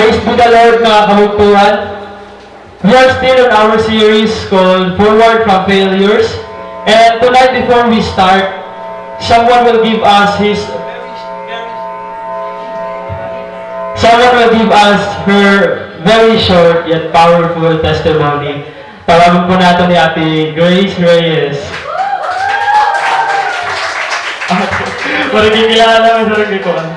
Praise be the Lord mga kabugtuhan. We are still on our series called Forward from Failures. And tonight before we start, someone will give us her very short yet powerful testimony. Tawagin po natin ni Ate Grace Reyes. Maraging kilala namin sa nagkikuan.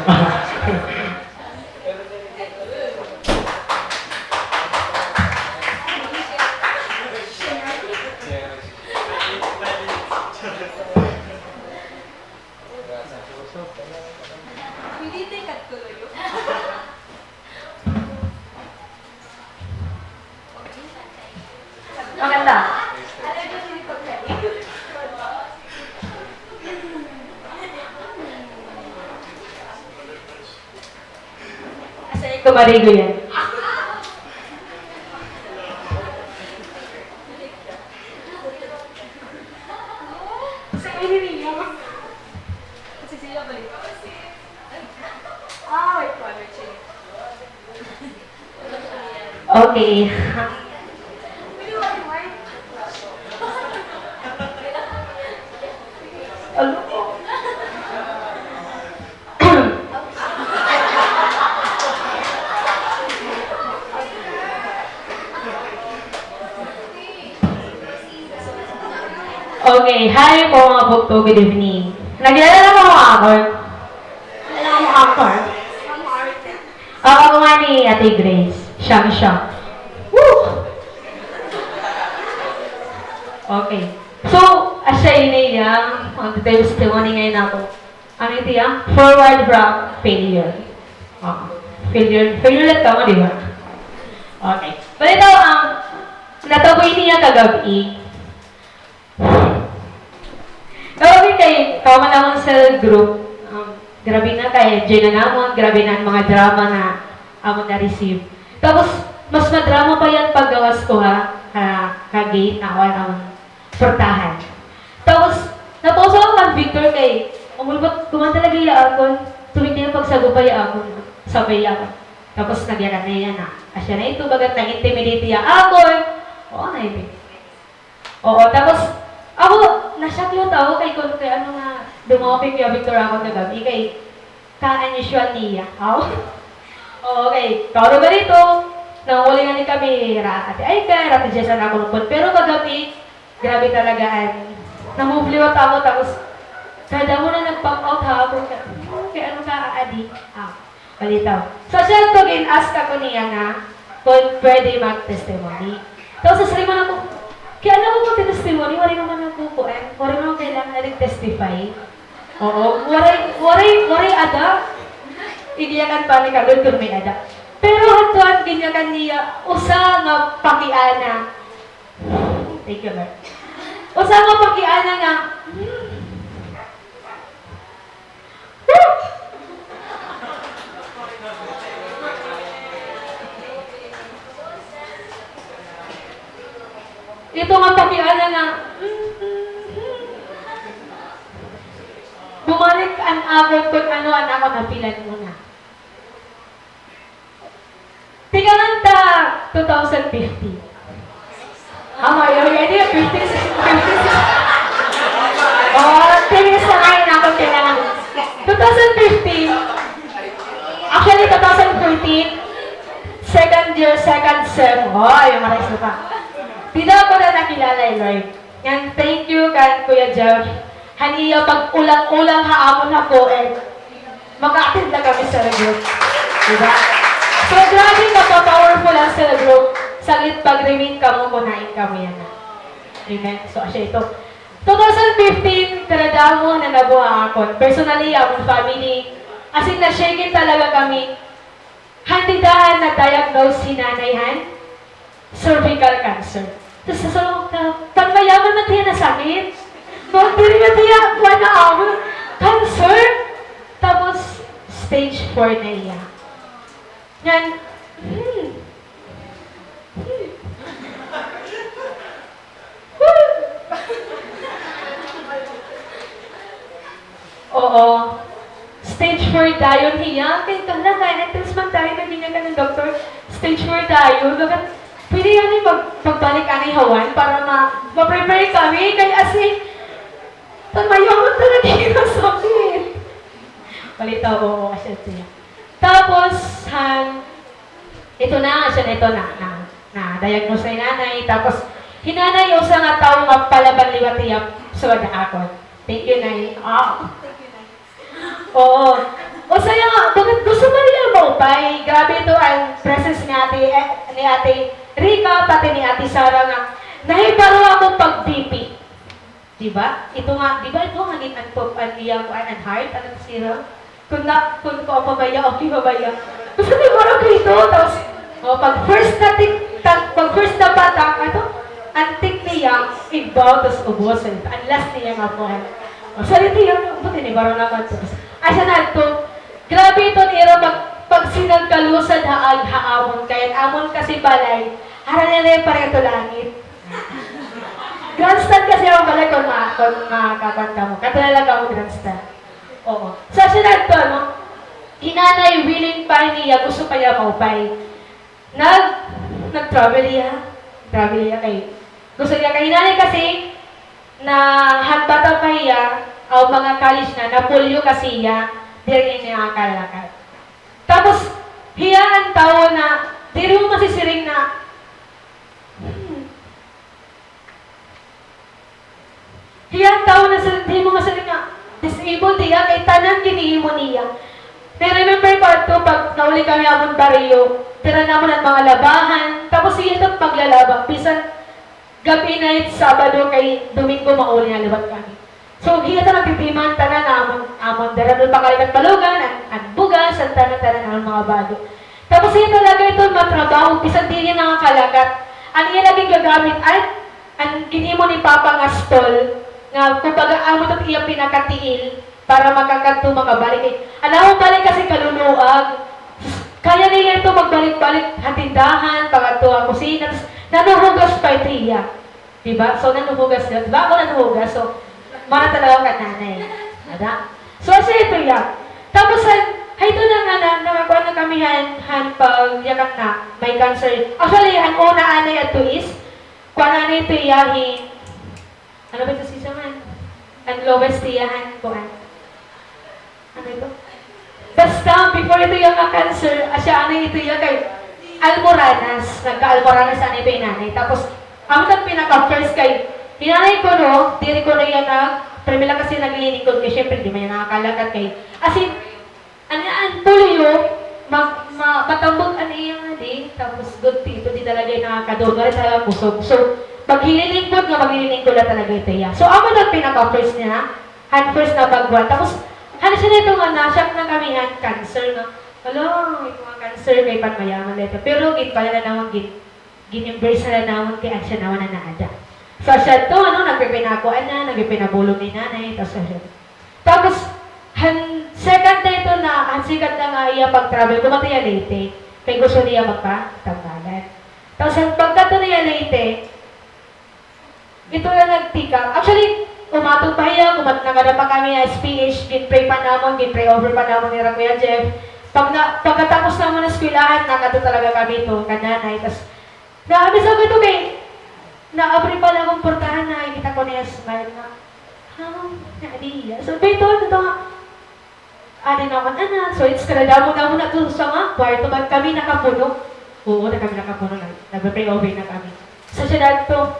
Maganda. Kasi kumarigo yan. Okay. Okay, hi po mga bugto, good evening. Nagkilala mo mga akor? Wala mo akor? Ako nga ni Ate Grace. Siya. Woo! Okay. So, asya inayang, ang testimony ngayon ako. Ano ito yan? Forward from failure. Failure lang ka mo, di ba? Okay. But ito, nataboy niya kagabi. Kagabi kayo man naman sa group. Grabe na kayo, dyan na naman, grabe na ang mga drama na amon na-receive. Tapos, mas madrama pa yan paggawas ko ka-gate na ako portahan. Tapos, naposo ako kang Victor kay, umulbot, kumanta lagi ako, tuwing niya pagsagupay ako, sabay ako. Tapos, nagyaran na yan asya na ito, bagat na-intimidate niya ako. Oo, na-intimidate. Oo, tapos, ako, nasyaklo tao kay ano nga, dumawapin kaya Victor ako na gabi, kay ka-unusual niya. Okay, kauro ba dito? Nanguli nga ni kami, Ate Aika, Ate Jessa na ako nungkot. Pero kagabi, grabe talaga, namubliwat ako, tapos, kada mo na nag-pop out ha, ako, kaya ano ka, Adi? Balitaw. So, siya to, gin-ask ako niya nga, kung pwede mag-testimony. Tapos, sasaliman ako, kaya alam mo mag-testimony, wari naman nagpupuan, wari naman kailangan na nag-testify. Oo, wari ada, igiyakan pa ni Kalod kung may ada. Pero hatuan ginyakan niya, usa nga pakiana. Thank you, Lord. Usa nga pakiana nga, ito nga pakiana nga, bumalik ang abot kung ano ang ako napilan mo na. Tingnan ta 2050. Are you ready? 56. Tingnan sa ngayon ako kailangan. 2015, actually 2014, second year, second sem. Yung marais pa. Dito ako na nakilala, Lord. Yan, thank you kay Kuya Jeff. Haniya, pag ulang-ulang haamon ako, mag-attend na kami sa group. Diba? So, grabe powerful ang sa group. Saglit pag-remain ka mo, kunain kami yan. Amen? So, asya ito. 2015, karada mo na nabuha ako. Personally, akong family, as in, na-shaken talaga kami. Handidahan na diagnose si nanayhan, cervical cancer. Tapos sasalong ka, mayaman na tiyan na sakit. Diri na tiyan, wala ako. Cancer. Tapos, stage 4 na iya. Yan. Oo. Stage 4 dayon hiya. Kaya ito na, kaya entrance man tayo na ganyan ka ng doktor, stage 4 tayo. Dapat, pwede yan magbalik ani hawan para ma-prepare kami. Kaya as tamayaman talaga yung sakit. Balita ko kasi siya. Tapos, ito na-diagnose na nanay. Tapos, hinanay yung sa nga tao nga palaban liwatiyap sa akon. Thank you, Nay. Thank you, Nay. Oo. O saya nga, bakit gusto mo niya maupay? Grabe ito ang presence ni Ate Rika, pati ni Ate Sara nga. Nahibaro akong pag-BP. Diba? Ito nga, diba ito nga naging iyang heart, anong sira? Kung ko pabaya, okay pabaya. Gusto niyo parang ito, tapos, pag first na batak, antik niya, igbaw, tapos ubos, ang last niya nga po. Salita yan, buti ni Baro naman. Asa na ito, grabe ito nila pag sinagkalusad haamon, kaya amon kasi balay, hara nila yung pareto langit. Grandstand kasi ako balay kung makakabanta mo. Katulala ka mo grandstand. Oo. Sa sinad to, hinanay, willing pa niya, gusto pa niya maupay. Nag-travel niya. Travel niya kay. Gusto niya kay hinanay kasi, na hatbata pa niya, o mga college na polio kasi niya, diri niya akalakad. Tapos, hiya ang tao na, diri mo masisiring na, hiya ang tao na, di mo masisiring na, disabled niya, kay tanan kinihimo niya. Na-remember ko ito, pag nauli kami amon baryo, tira naman ang mga labahan, tapos siya ito paglalaba, bisan gabi night, Sabado, kay Domingo mauli na labat kami. So, hiya ito nagtitiman, tanan amon daradol pa kayo balugan, ang bugas, ang tanan ang mga bago. Tapos siya talaga ito matrabaho, bisan di niya nakakalakat. Ang iya naging gagamit, at ang kinimo ni Papa nga stall, nga kumbaga amo ito iya pinakatiil, para makakadto makabalik. Alam mo, balik kasi kaluluag. Kaya niya ito magbalik-balik hatindahan, pagkadto ang kusina, nanuhugas pa ito iya. Diba? So, nanuhugas yun. Diba ako nanuhugas? So, mana talaga ka nanay. Ada? So, kasi ito iya. Tapos, ito na nga nakakuha na kami pag yakan na may cancer. Actually, ang una anay at is, kung anay ito iyahin, ano ba ito siya man? Ang lowest iyahan ko ano ito? Basta, before ito yung cancer, siya ano ito yung kay Almoranas. Nagka-Almoranas ano ito yung nanay. Tapos, ang pinaka-first kay, hinanay ko no, diri ko na yan premila kasi naglinig ko, kaya syempre di man yan nakakalagat kay. As in, tuloy yun, matambog yung di, tapos good ito, di talaga yung nakakadog, wala talaga kusog. So, maglilingkod na talaga ito yan. So, ako na pinaka-first niya, first na bagwa. Tapos, ano siya nito nga, nasyak na kami cancer na. Hello, ito nga cancer kay panmayaman nito. Pero, pala na naman, gin-embrace na naman kay siya naman na naada. So, siya to, nagpipinakuan na, nagpipinabulong ni nanay, tapos, second na ito ang sikat na nga iya pag-travel, kumataya Leyte, kay gusto niya magpa-tambalan. Tapos, ang pagkato niya Leyte, ito na nagtika. Actually, umatong pa iya, nagada pa kami na SPH, gin-pray pa naman, gin-pray over pa naman ni Kuya Jeff. Pagkatapos naman ng eskwelahan, nakato talaga kami ito, kananay. Tapos, sabi ito kay, na-abri pa lang akong portahan na, kita ko niya smile na, naadiya. So, ito nga, adi naman, so it's kanadamo na ito sa nga, kwarto ba kami nakapuno? Oo, na kami nakapuno, nag-pray over na kami. So, siya ito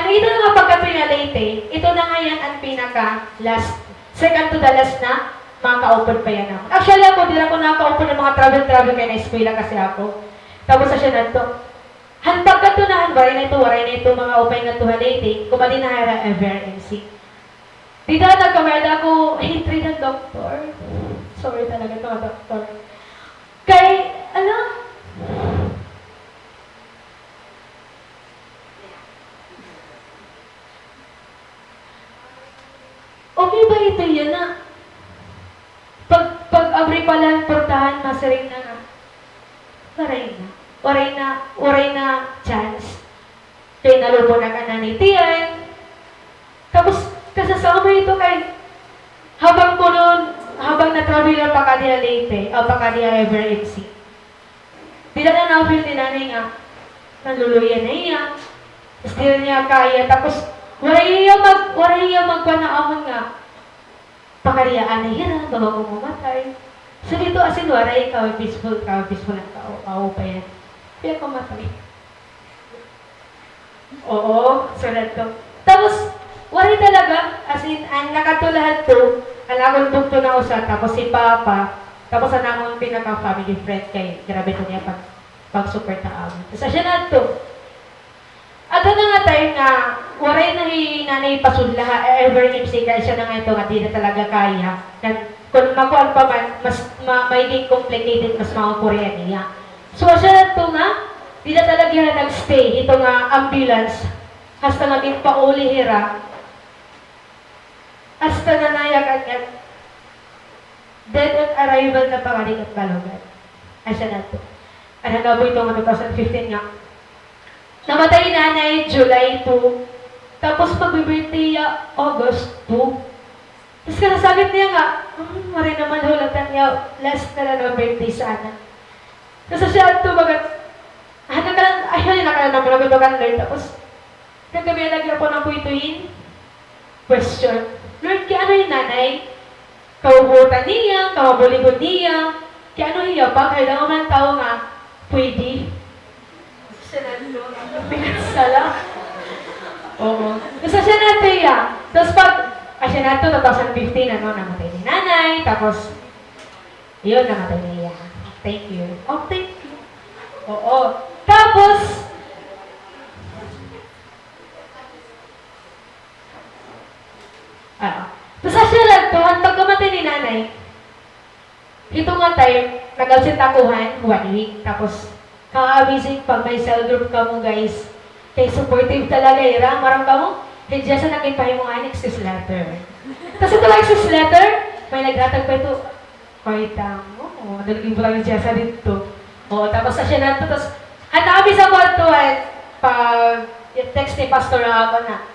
na nga pagkatoy na Leyte, ito na nga yan ang pinaka-last, second to the last na, maka-open pa yan ako. Actually ako, di ako naka-open ng mga travel kaya na-eskwela kasi ako. Tapos sa siya na ito, pagkato na, waray na ito, mga upay na ito ha Leyte, kumali na hara ever-MC. Dito nagkamerda ako, hatred ng doktor. Sorry talaga ito, doktor. Kay, okay ba ito yan na? Pag-abri pala ang portahan, masaring na nga. Waray na chance. Kaya nalubo na ka na ni Tiyan. Tapos, kasasama ito kay habang na-traveler pa ka niya Leyte, pa ka niya Ever MC. Di na na-feel ni nanay nga, naluluyan na iya. Tapos di na niya kaya. Tapos, wala iya magpanaamon nga. Pakariyaan na yan, bago ko mamatay. So dito asin, wala ikaw, peaceful ang tao pa yan. Kaya kumatay. Oo, sulat ko. Tapos, wala talaga, as in, ang nakatulahan to, ang akong bukto na usa, tapos si Papa, tapos ang akong pinaka-family friend kay, grabe to niya pag-super taawin. Tapos siya na to. At ano nga tayo nga, waray na nanay pasunla, ever MC, kaya siya na nga ito, nga di na talaga kaya. Kung makuan pa man, mas magiging complicated, mas makakurya niya. So siya na ito nga, di na talaga na nag-stay, ito nga ambulance, hasta naging pauli hira, hasta na nayakan nga, dead on arrival na pangaling at balugan. Ay siya na ito. Ano na po ito nga 2015 nga, namatay nanay July 2, tapos pag-birthday niya August 2. Tapos kasasabit niya nga, marin naman hulatan niya, last na lang birthday sana. Tapos siya ito bagat, ayaw na naman nagagagan Lord. Tapos, nagkami lagi ako ng kuituin. Question, Lord, kaya ano yung nanay? Kaubutan niya, kawabuligon niya, kaya ano hiya pa, kaya lang naman tao nga, pwede. Pinagsala. Oo. Gusto siya nato ya. Tapos siya nato, 2015, namatay ni nanay. Tapos, yun, namatay niya. Thank you. Oh, thank you. Oo. Tapos, tapos siya nato, ang pagkamatay ni nanay, ito nga time, nag-alsitakuhan, 1 week. Tapos, ka-amazing pag may cell group ka mo guys. Kay supportive talaga ira. Marang ka mo, hindi sa nakipahin mo nga access letter. Tapos ito access letter, may nagratag pa ito. Koita mo, nalaging po lang sa dito. Oo, tapos sa siya nato. Tapos, ang nakabi sa kwarto at pag text ni Pastor ako na,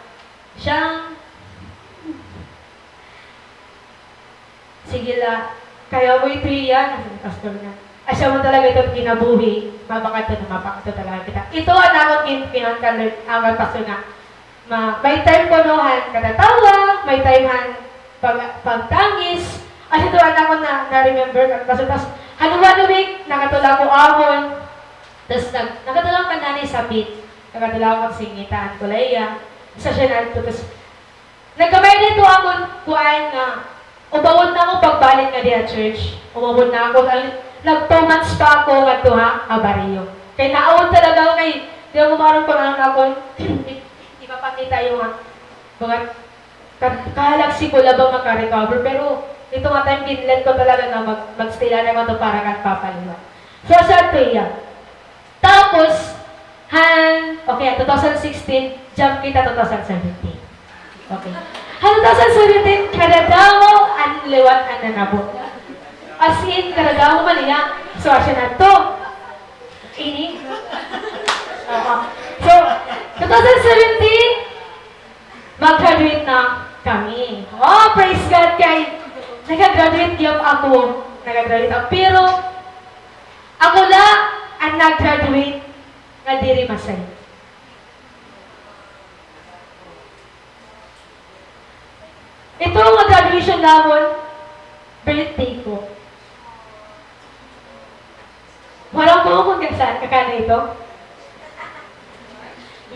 siyang, sige la, kaya mo ito yan, Pastor na. Asya mo talaga ito kinabuhi, mapakato talaga kita. Ito ang akong pinangkalert, ang pastor nga. May time konohan katatawa, may time han pagtangis. At ito ang ako na-remember ka pastor. Tapos, haluan week, nakatula ko amon. Tapos, nakatula ko kanani sa pit. Nakatula ko singitaan ko laya. Sa siya na ito. Tapos, nagkamay nito amon, kuhaan nga, ubawon na ako pagbalik na diya church. Ubawon na ako, nag-2 months pa ako nga ito ha, abariyo. Kaya naawon talaga ako kay, di ako marong pangalan ako, ipapakita yung mga kahalaksi ko labang makarecover. Pero ito nga time, pinlet ko talaga na mag-stay lang naman ito para kang papaliwan. So, sa ito yan. Tapos, okay, 2016, jump kita 2017. Okay. 2017, kadadaw ang liwat ang nanabot. As in, karagaw man niya. So, asya na to. Ini. So, 2017, mag-graduate na kami. Oh, praise God kay nag-graduate yung ako. Nag-graduate ako. Pero, ako la ang nag-graduate nga diri masay. Ito ang graduation namon, birthday ko. Walang ko kung saan kakana ito.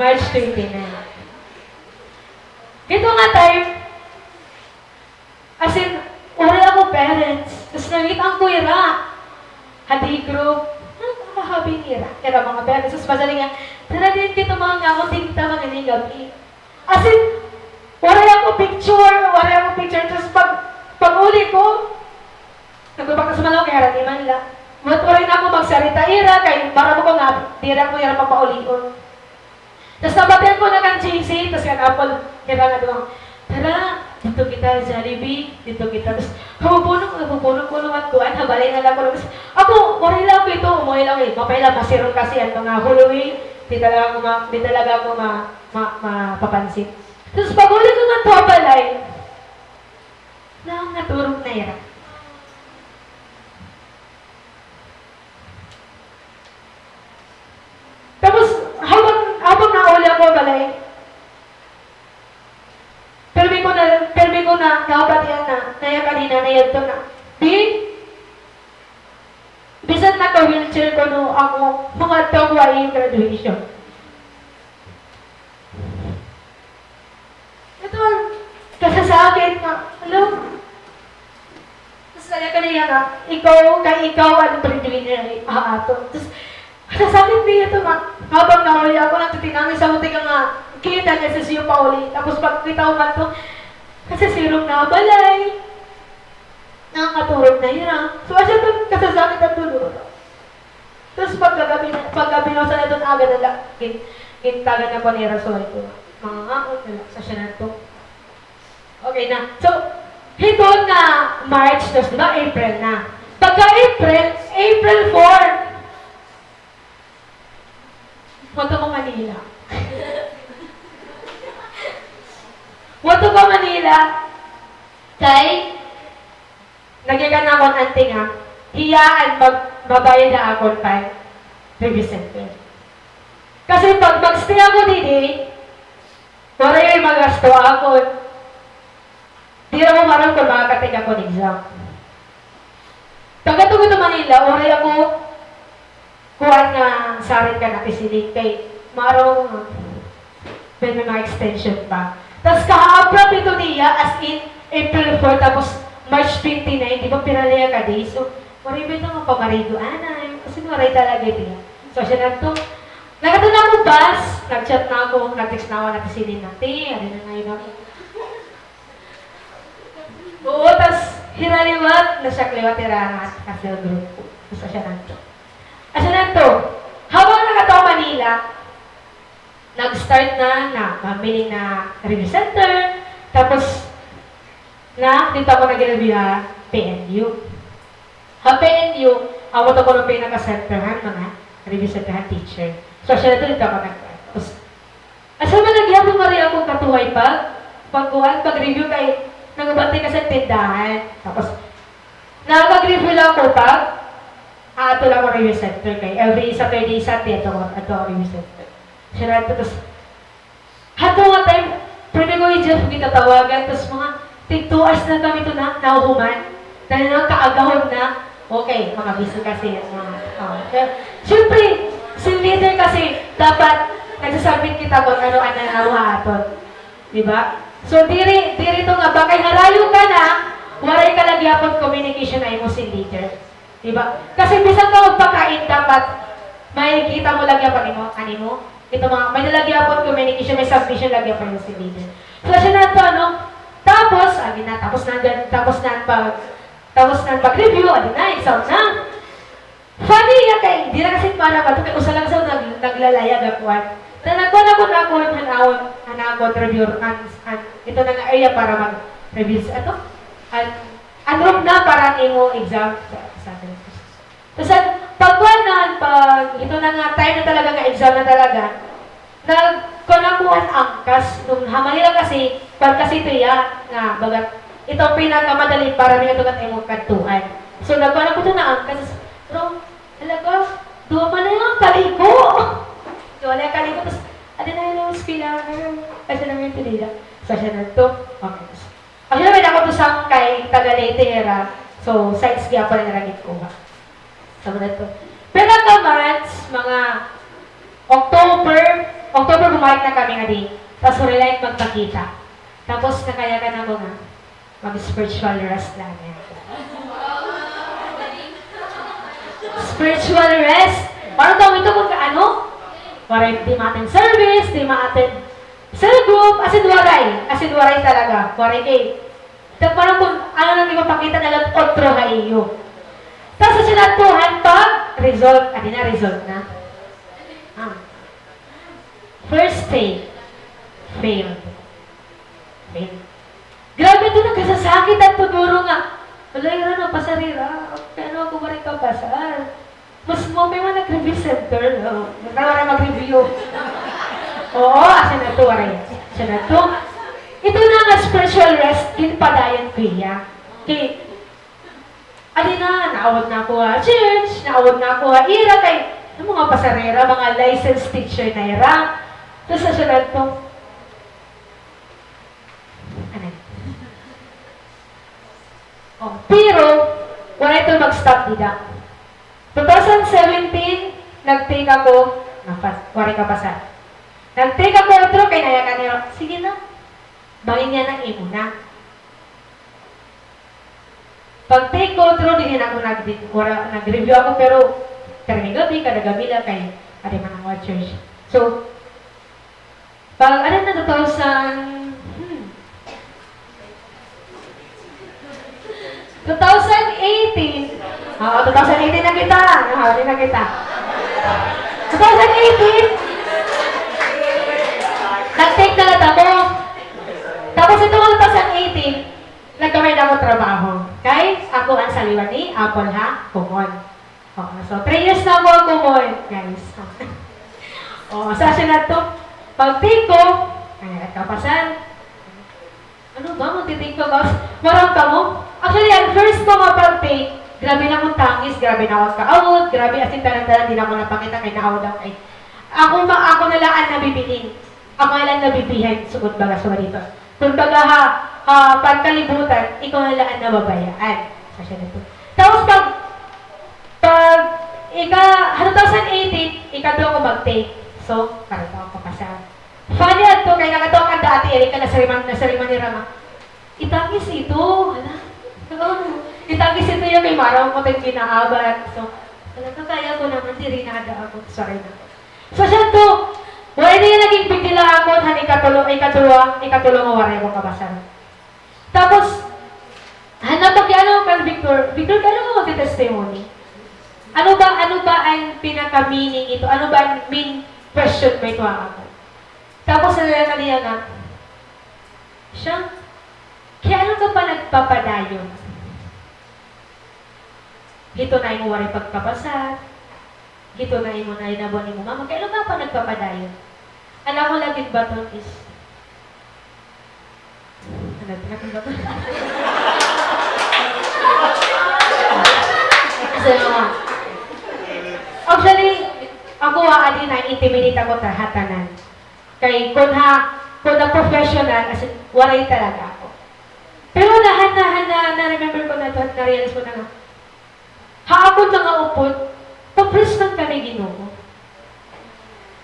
March 29. Ito nga time, as in, wala ako parents. Tapos nakita ang kuya, hati group, habi nira. Kaya mga parents, tapos masaling nga, tara din kita mga nga, kung tingin tama nga ng gabi. As in, wala ako picture. Tapos pag uli ko, nagpapag sa malaw, kaya harati man lang. Matuloy na ako magsarita ira, kaya para mo ko nga, tira ko yung papaulion. Tapos nabatihan ko na kang JC, tapos kang Apple, kaya nga doon, tara, dito kita Jollibee, dito kita. Tapos, hapupuno ko naman ko, habalay na lang ko. Tapos, ako, wala lang ko ito, umuwi lang eh. Mapayla, masirong kasi ang mga huluwi, di talaga ako mapapansin. Tapos, pag uli ko nga ito, balay, naturong na ira. mga tawai yung graduation. Ito ang kasasakit na, alam, saya kanina nga, ikaw, kay ikaw, ang breadwinner, ato. Tapos, kasasakit niya ito nga, habang nahuli ako, nagtitinangin sa buti ka nga, kita niya sa siyo pa uli. Tapos, pagkita ko man ito, kasi sirong na balay, nakakaturog na hirang. So, asya ito, kasasakit ang tulo. Tapos, paggabi na sa ito, aga na lang, kintagan na po ni Raso ito. Mga ngaon na lang, sa siya na ito. Okay na. So, ito na March, tapos diba April na. Pagka April 4, Moto ko Manila. Moto ko Manila, kay, nagyagan na akong ante nga, hiyaan magbabayad na akong pa review center. Kasi pag mag-stay ako dito, wala yung magasto ako. Di na mo marang kung makakating ako ng exam. Pagkatong ito Manila, oray ako kuhan nga sarit ka na kisilig kay marong may mga extension pa. Tapos kaha-abroad ito niya as in April 4 tapos March 29, di ba pinalaya ka day? So, maray ba ito nga pamarido anay? Kasi maray talaga ito yan. So, siya na ito. Nakatun ako bus, nag-chat na ako, nag-text na ako, nag-silin natin, ano na ngayon ako. Oo, tas hiraliwat na siya kliwat tirahan at sa group. Tapos siya nanto. Asya nanto, habang nakatawa Manila, nag-start na pamili na review center, tapos dito ako nag-review PNU. PNU, awat ako ng pinaka-centerhan, mga review centerhan teacher. So siya dito ako nag-start. Tapos, asya man nagyapon maria akong katuhay pag-review kay nagabantay ka sa tindahan. Tapos, nakag-review lang ko pag ato lang ang review center kay every Saturday, Sunday, ito ang review center. Siya na ito, tapos, hato nga time, pwede ko yung Jeff kitatawagan, tapos mga 2 hours na kami ito na, nahuhuman. Dahil na kaagahon na, okay, mga busy kasi. Siyempre, si leader kasi, dapat nagsasabit kita kung ano ang nanawa aton. Diba? So, diri to nga, bakay harayo ka na, waray ka lagyapon communication ay mo si leader. Diba? Kasi bisan ka magpakain, dapat may kita mo lagyapon mo, ito mga, may nalagyapon communication, may submission lagyapon mo si leader. So, siya na ito, ano? Tapos na pag-review, exam na. Funny yan kay, di na kasi para ba ito, kaya usa lang sa naglalayag akuan. Na nagkuhan hanakon reviewer, ito na nga area para mag-review sa ito. Unroom na para imo exam sa atin. Tapos, ito na nga, time na talaga nga, exam na talaga, nagkunakuhan angkas, nung Manila kasi, kasi ito ya, nga, bagat, ito pinakamadali para may ito kat imo kantuhan. So, nagkuhan ko ito na angkas, pero, talaga, duwa man na yung kaligo. Wala yung kaligo, tapos, na yung skila, kasi namin ito nila. So, siya na ito, okay. Actually, naman ako ito sa kay Tagalete era, so, sites kaya pa rin naragit ko ba. So, na ito. Pero months, mga October bumalik na kami nga di. Tapos relate magpakita. Tapos nakayagan na mo nga mag-spiritual rest lang. Spiritual rest. Parang gawin ito kung ano? Waray di matin service, di matin cell group, asin waray talaga. Waray kay. Tapos parang kung ano nang ipapakita na lang otro ka iyo. Tapos sa sinatuhan pag result, result na. First day, failed. Grabe ito, nagkasasakit at paguro nga. Wala yun na, pasarira. Ano ako ba rin kapasar? Mas mo, may mga nag-review center, no? Nagkaroon mag-review. Oo, asin na ito, waray. Asin na ito. Ito na nga spiritual rest, kinpadayan ko iya. Okay. Naawag na ako church, naawag na ako ira, kay mga pasarera, mga licensed teacher na ira. Tapos sa sunod to, pero, wala ito mag-stop dida. 2017, nag-take ako, wari ka pasar. Nag-take ako outro, kay nayakan niya, sige na, bangin niya ng imo na. Pag-take ko outro, din ako nag-review ako, pero karami gabi, kada gabi lang kay ada man ang watchers. So, pag ano na 2018, 2018 na kita. Hindi na kita. 2018, nag-take na lang ako. Tapos itong 2018, nagkamay na ako trabaho. Guys, ako ang saliwan ni Apple ha, kumon. So, 3 years na ako kumon, guys. Sa asin na to, pag-take ko, at kapasan, ano ba, mag-take ko, guys? Marang ka mo? Actually, ang first ko nga pag-take, grabe na akong tangis, grabe na akong kaawod, grabe as in tanan-tanan, din ako napakita kay naawod ako ay. Ako na lang ang nabibilin. Ako na lang nabibihin, sugod baga sa dito. Kung baga pagkalibutan, ikaw na lang ang nababayaan. Sasya na ito. Tapos pag 2018, ikadwa ko mag-take. So, karito ako kapasa. Funny ato, kaya nakatawa ka dati, Erika, nasariman ni Rama. Itangis ito, hala. Itagis ito yung may maraw ko tayong pinaabat. So, talaga kaya ko naman, di rin nakada ako. Sorry na. So, siya to, wala na yung naging pigila ako, han ikatulong mo waray mo kabasan. Tapos, hanap ko kaya Victor, kaya mo mag-testimony? Ano ba ang pinaka-meaning ito? Ano ba ang main question mo ito ako? Tapos, nalala niya nga, siya, kaya ano ka pa nagpapadayon? Hito na mo wari pagkapasat. Hito na mo na inabuan mo mama. Kaya ano ka pa nagpapadayon? Alam mo lang ba ito is... Ano ba ito? Actually, ako adi na intimidate ako hatanan. Kay kung na professional, as in, waray talaga ako. Pero na-remember ko na ito at na-realize ko na nga, haapon mga upod, papres man kami Ginoo.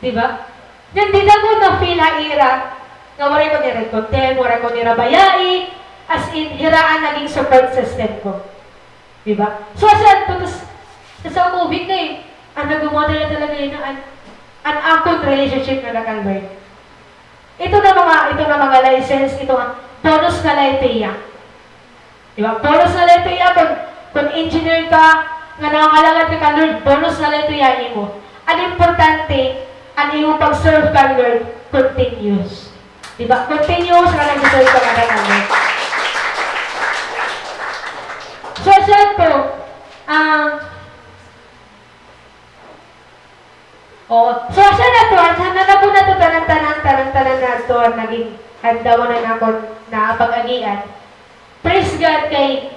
Diba? Hindi na ko na-feel haira, nga waray ko nira content, waray ko nira bayai, as in, hiraan naging support system ko. Diba? So, asad to, sa movie na ang nag-model na talaga yun, an akong relationship na nag-alward. Ito na mga license, ito ang bonus na laiteya. Diba? Bonus na laiteya, kung engineer ka, nga nangangalangan ka Lord, bonus na laiteya mo. Ang importante, ang iyong pag-serve ka Lord, continuous. Diba? Continuous ka nag-serve ka Lord. So, siya po, so siya na to, sana po na to, tanan na to, naging handa mo na ako na pag-agian. Praise God kay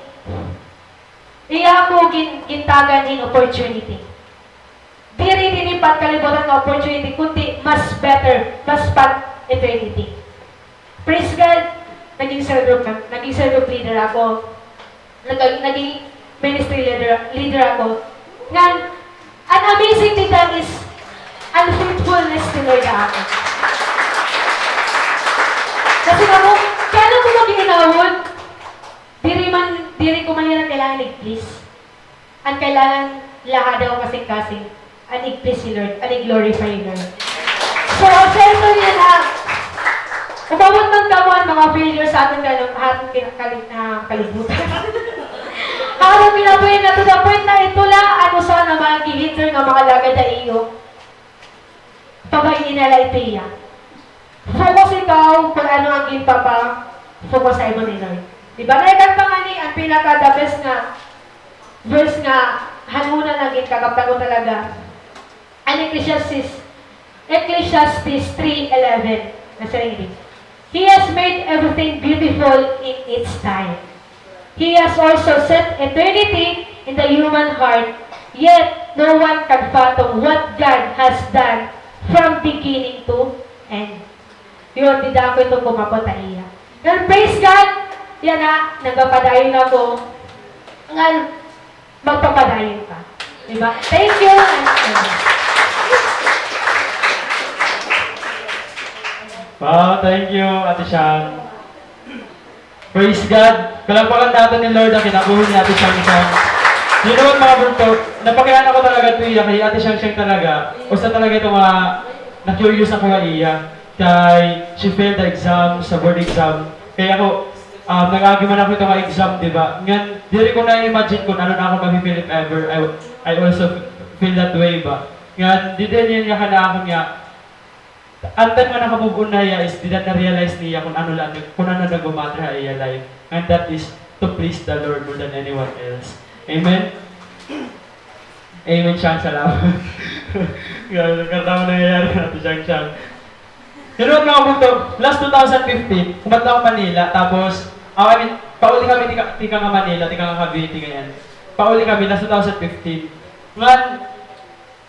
iya ko gintagan in opportunity. Diri din pagkalibutan ng opportunity, kundi mas better, mas pag eternity. Praise God, naging cell group leader ako. Naging ministry leader ako. Ngan, an amazing thing that is unfaithfulness to Lord ako. Kasi ako, kaya ko mag-inawod, diri ko man yun ang kailangan i-please. Ang kailangan lahat daw kasing-kasing, ang i-please si Lord, ang i-glorify Lord. So, sa ito yun umabot ng kamuan mga failures sa ating kalibutan. Ako pinabuhin na to the point na ito lang, ano sana mag-hinder ng mga lagad na iyo. Pabayin nila ito iya. Focus ikaw kung ano ang focus sa imo ni Lord. Diba? Naikan pa nga ni, ang pinaka-the best nga verse nga, halunan naging kakapta ko talaga. Ang Ecclesiastes 3:11. Nasa English. He has made everything beautiful in its time. He has also set eternity in the human heart, yet no one can fathom what God has done from beginning to end. Yun, hindi ako ito kumapataiya. And praise God, yan na, nagpapadayon ako. Ngal, magpapadayon ka. Diba? Thank you. thank you, Ate Shang. Praise God. Palagpakan natin ni Lord ang kinabuhi ni Ate Shang Shang. You know what, mga bunto, napakihan ako talaga ito iya, kay Ate Shang Shang talaga. Usta talaga ito mga na-curious ako nga iya. Kay she failed the exam, sa board exam. Kaya ako, nag-agiman ako ito nga exam, di ba? Ngayon, di ko na-imagine kung ano na ako mag-feel if ever. I also feel that way ba? Ngayon, di din yan nga ako nga. Ang time nga nakamove na iya is di na na-realize niya kung ano nag-matter sa iya life. And that is to please the Lord more than anyone else. Amen? Amen, Siyang. Salamat. Karta mo nangyayari natin, Siyang. Pero mga punto, last 2015, pumunta ako Manila, tapos, pauli kami tika nga Manila, tika nga Cavite, ganyan. Pauli kami last 2015. Ngayon,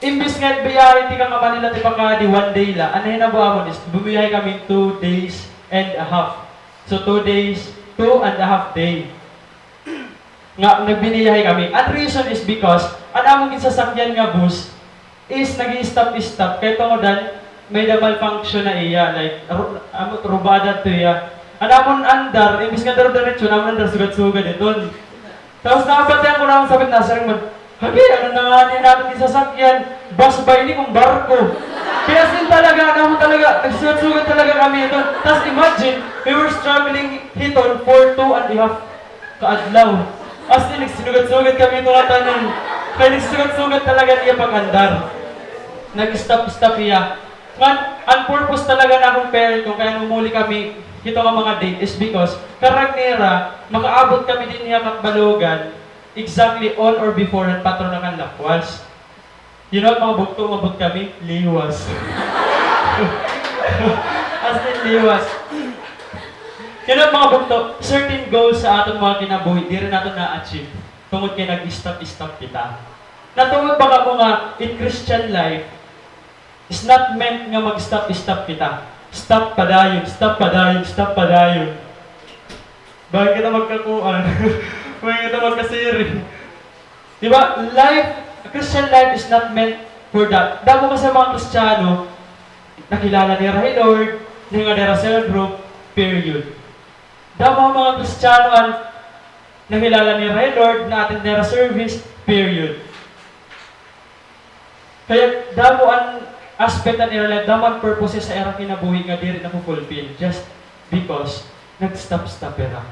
imbis nga biyahe tika nga Manila, tika nga di 1 day la, ano yung nabuha mo is, bumiyahe kami 2 days and a half. So 2 days, 2.5 day. Nga, nagbiniyahe kami. Ang reason is because, ang among sasakyan nga bus, is nag-i-stop, kaya tungodan, may na malfunction na iya, like, rubada to iya. Ang amon andar, imbis nga daro-diretso, namon andar sugat-sugat ito. Tapos nakapatayan ko na akong sabi na, sarang hagi, ano na nga niya natin isasakyan? Bus ba ini kung barko? Kaya sin talaga, namon talaga, nagsugat-sugat talaga kami ito. Tapos imagine, we were struggling hiton for 2.5 kaadlaw. As in, nagsinugat-sugat kami ito nga tanan. Kaya nagsugat-sugat talaga niya pag-andar. Nag-stop iya. Ang purpose talaga na akong parent ko, kaya numuli kami ito nga mga date is because karag nira, makaabot kami din niya Katbalogan exactly on or before ang patron ng Lakwas. You know, mga bugto, mabot kami, liwas. As in, liwas. You know, mga bugto, certain goals sa atong mga kinabuhi, di rin natin na-achieve. Tungod kayo nag-stop kita. Natungod ba ka mo nga, in Christian life, is not meant nga mag-stop kita. Stop padayon. Bakit kita magkakuan? Bakit kita magkasiri? Diba? Christian life is not meant for that. Damo kasi mga Kristiyano, nakilala ni Rahi Lord, ni nga nila cell group, period. Damo mga Kristiyano ang nakilala ni Rahi Lord, na attend nila service, period. Kaya damo ang aspect na nila, daman purposes sa erang kinabuhi nga diri na fulfill just because nag-stop era.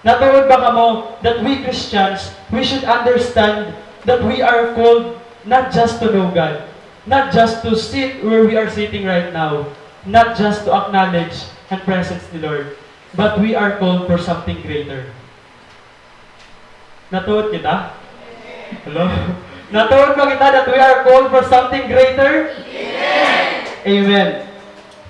Natuod ba ka mo that we Christians, we should understand that we are called not just to know God, not just to sit where we are sitting right now, not just to acknowledge and presence the Lord, but we are called for something greater. Natuod kita? Hello? Natuod ba kita that we are called for something greater? Amen! Amen.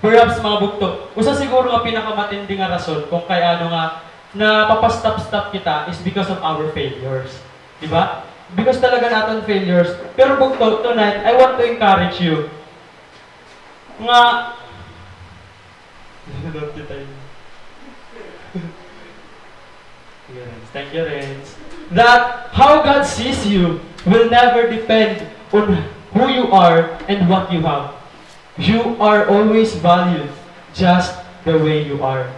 Perhaps mga bugto, usa siguro nga pinakamatindi nga rason kung kay ano nga na papastop kita is because of our failures. Diba? Because talaga natin failures. Pero bugto, tonight, I want to encourage you. Nga, thank you, Renz. That how God sees you will never depend on who you are and what you have. You are always valued just the way you are.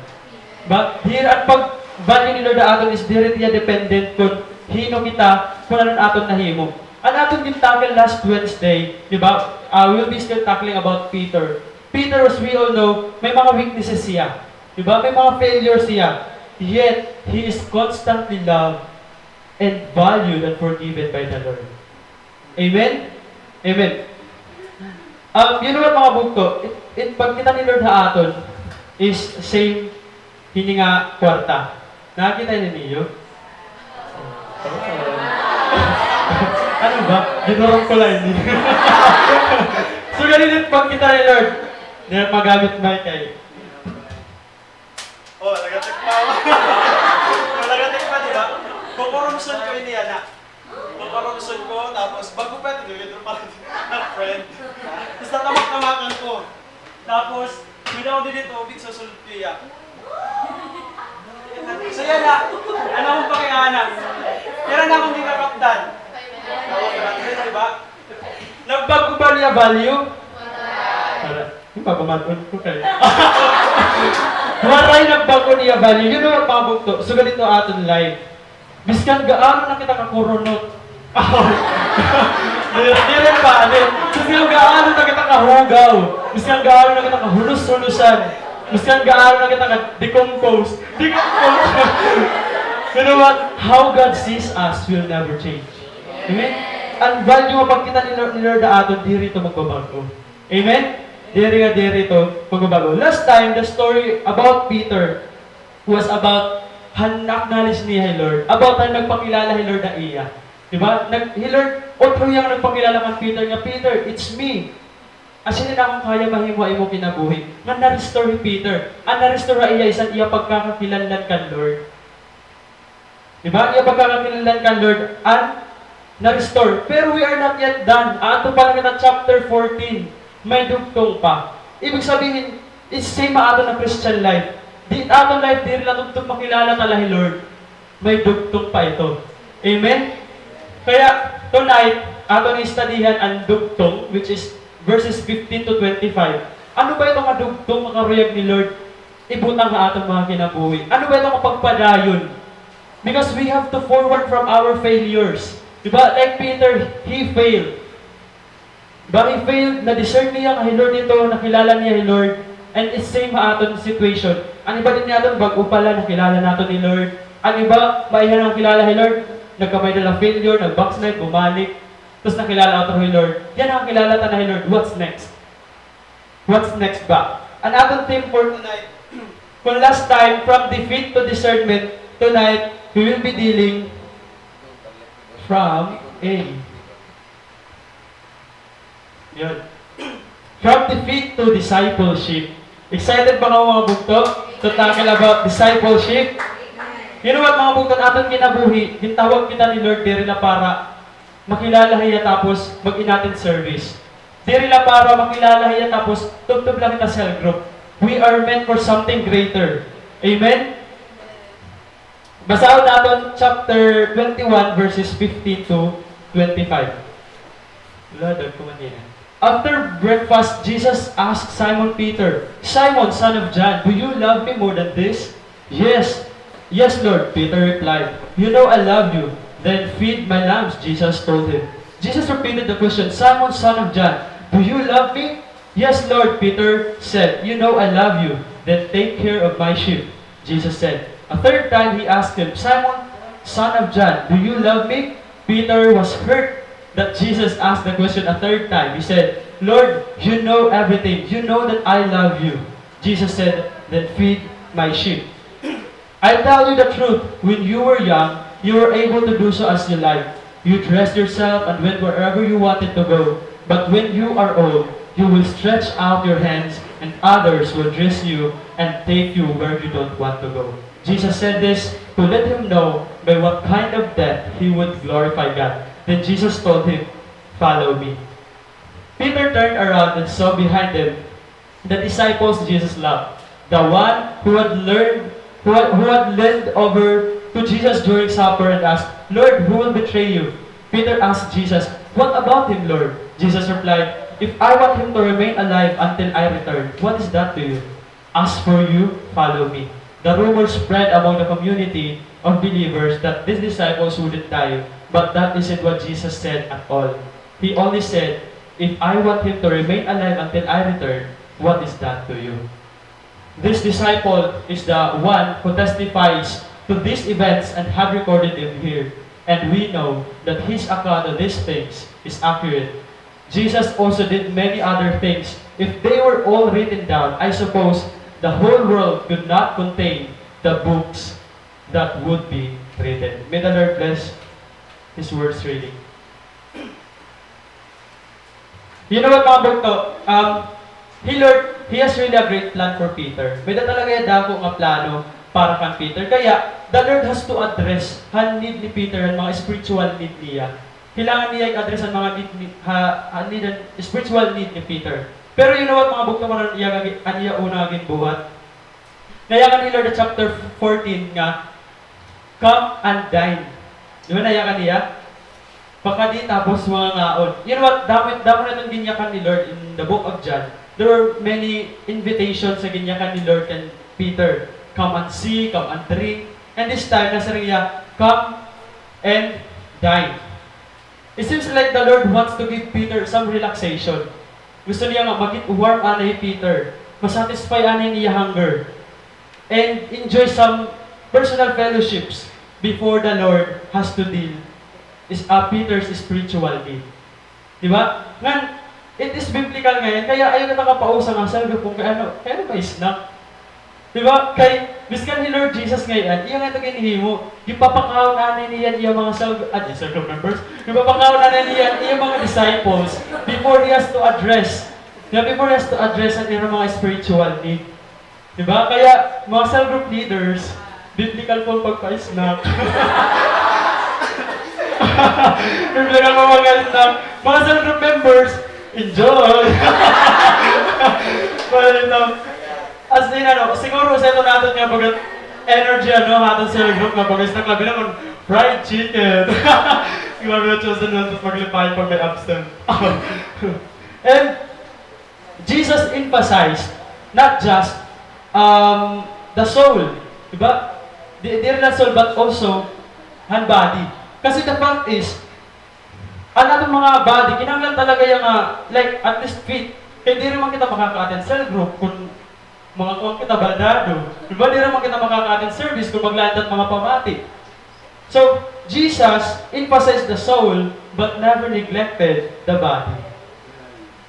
But here at pag-value ni Lord aton is dire tiya dependent kung hino kita, kung anong aton nahimo. Ang aton din tackle last Wednesday, di ba? We'll be still tackling about Peter. Peter, as we all know, may mga weaknesses siya. Di ba? May mga failures siya. Yet, he is constantly loved and valued and forgiven by the Lord. Amen? Amen. You know what mga bugto? Pag kita ni Lord haaton is same hini nga kwarta. Nakakita niyo niyo? Ano ba? Ginorong ko lang hindi. So ganun pag kita ni Lord, na magamit mic kay. Oh, nagatik pa ako. Nagatik pa, di ba? Kukurumson ko yun yan, kukurumson ko, tapos bago pa ito, gawin pa rin friend. Tapos natamak-tamakan ko. Tapos, hindi ako din ito, ubig sa sulod ko yan. So yan na, ano akong pakianak? Kaya na akong di kakapdan. Di ba? Nagbago ba niya value? Yung pagkumaton ko kayo. Waray nagbago niya value. You know what, mga bukto? So, ganito aton life. Biskan gaano na kita kakurunot. Di rin pa, biskan gaano na kita kahugaw. Biskan gaano na kita kahulus-hulusan. Biskan gaano na kita ka-decompose. You know what? How God sees us will never change. Amen? Ang value mo pag kita ni Lord na aton, di rito magbabago. Amen? Di rito magbabago. Last time, the story about Peter was about acknowledge niya, Lord. About nagpakilala ni Lord na iya. Diba? Lord, otro yung nagpakilala kang Peter nga, Peter, it's me. As in, akong kaya mahimuay mo kinabuhi. Nga na-restore Peter. Ang na-restore iya, isang iya pagkakakilanlan kan Lord. Diba? Iya pagkakakilanlan kan Lord. And na-restore. Pero we are not yet done. Ato pa lang kita chapter 14. May dugtong pa. Ibig sabihin, it's same ato na Christian life. Di ato life, di rin lang dugtong makilala talahi Lord. May dugtong pa ito. Amen? Kaya, tonight, ato ni studyhan ang dugtong, which is verses 15 to 25. Ano ba itong dugtong makaruyag ni Lord? Ibutang ka atong mga kinabuhi. Ano ba itong pagpadayon? Because we have to forward from our failures. Diba? Like Peter, he failed. But he failed, na-discern niya kay Lord ito, nakilala niya kay Lord, and it's same aton situation. Ang iba din natin, bago pala, nakilala natin ni Lord. Ang iba, maihan ang kilala kay Lord, nagkamay na failure, nag-backslide, bumalik, tapos nakilala ato kay Lord. Yan ang kilala ta na kay Lord. What's next? What's next ba? Ang ating theme for tonight, kung last time, from defeat to discernment, tonight, we will be dealing from A. Yun. From defeat to discipleship. Excited ba nga mga bugto to tackle about discipleship? You know what mga bugto natin kinabuhi, gintawag kita ni Lord diri na para makilala hiya tapos mag-inatin service. Diri na para makilala hiya tapos tugtog lang kita cell group. We are meant for something greater. Amen? Basahin natin chapter 21 verses 15 to 25. Lord, kumanina. After breakfast, Jesus asked Simon Peter, Simon, son of John, do you love me more than this? Yes. Yes, Lord, Peter replied. You know I love you. Then feed my lambs, Jesus told him. Jesus repeated the question, Simon, son of John, do you love me? Yes, Lord, Peter said. You know I love you. Then take care of my sheep, Jesus said. A third time he asked him, Simon, son of John, do you love me? Peter was hurt that Jesus asked the question a third time. He said, Lord, you know everything. You know that I love you. Jesus said, then feed my sheep. I tell you the truth, when you were young, you were able to do so as you like. You dressed yourself and went wherever you wanted to go. But when you are old, you will stretch out your hands and others will dress you and take you where you don't want to go. Jesus said this to let him know by what kind of death he would glorify God. Then Jesus told him, follow me. Peter turned around and saw behind him the disciples Jesus loved, the one who had leaned over to Jesus during supper and asked, Lord, who will betray you? Peter asked Jesus, what about him, Lord? Jesus replied, if I want him to remain alive until I return, what is that to you? As for you, follow me. The rumor spread among the community of believers that these disciples wouldn't die, but that isn't what Jesus said at all. He only said, if I want him to remain alive until I return, what is that to you? This disciple is the one who testifies to these events and have recorded them here. And we know that his account of these things is accurate. Jesus also did many other things. If they were all written down, I suppose the whole world could not contain the books that would be written. May the Lord bless His words reading. You know what mga bugto? He has really a great plan for Peter. May da talaga yung dako nga plano para kan Peter. Kaya, the Lord has to address ang need ni Peter, ang mga spiritual need niya. Kailangan niya i-address ang mga spiritual need ni Peter. Pero you know what mga bugto mga niya una aging buhat? Nayakan ni Lord at chapter 14 nga, come and dine. Di ba nayakan niya? Pakadi tapos mga ngaon. You know what? Damo na itong ginyakan ni Lord in the book of John. There were many invitations sa ginyakan ni Lord and Peter. Come and see, come and drink. And this time, nasa niya, come and dine. It seems like the Lord wants to give Peter some relaxation. Gusto niya nga mag-warm anay Peter. Masatisfy anay niya hunger. And enjoy some personal fellowships before the Lord has to deal Peter's spiritual need. Di ba? Ngan, it is biblical ngayon, kaya ayaw ka nakapausa nga sa kung kaya ano ba snack? Di ba? Kay, biskan ni Lord Jesus ngayon, iya nga ito kinihimo, yung papakawon anay niyan, iya mga circle members, yung papakawon anay niyan, iya mga disciples, before he has to address ang iyong mga spiritual need. Di ba? Kaya, mga cell group leaders, biblical po pagpa-snack. Biblical po pagpa-snack. Mga cell group members, enjoy! Well, as in, siguro sa ito natin nga pag energy, natin sa group nga pag-snack, labi naman, fried chicken. Grabe na chosen natin maglipahin pag may absent. And, Jesus emphasized not just the soul, diba? They're not soul, but also and body. Kasi the fact is, ang atong mga body, kinanglan talaga yung, like, at least fit. Kaya di naman kita makaka-attend cell group kung kung kita baldado. Diba? Di naman kita makaka-attend service kung maglandat mga pamati. So, Jesus emphasized the soul, but never neglected the body.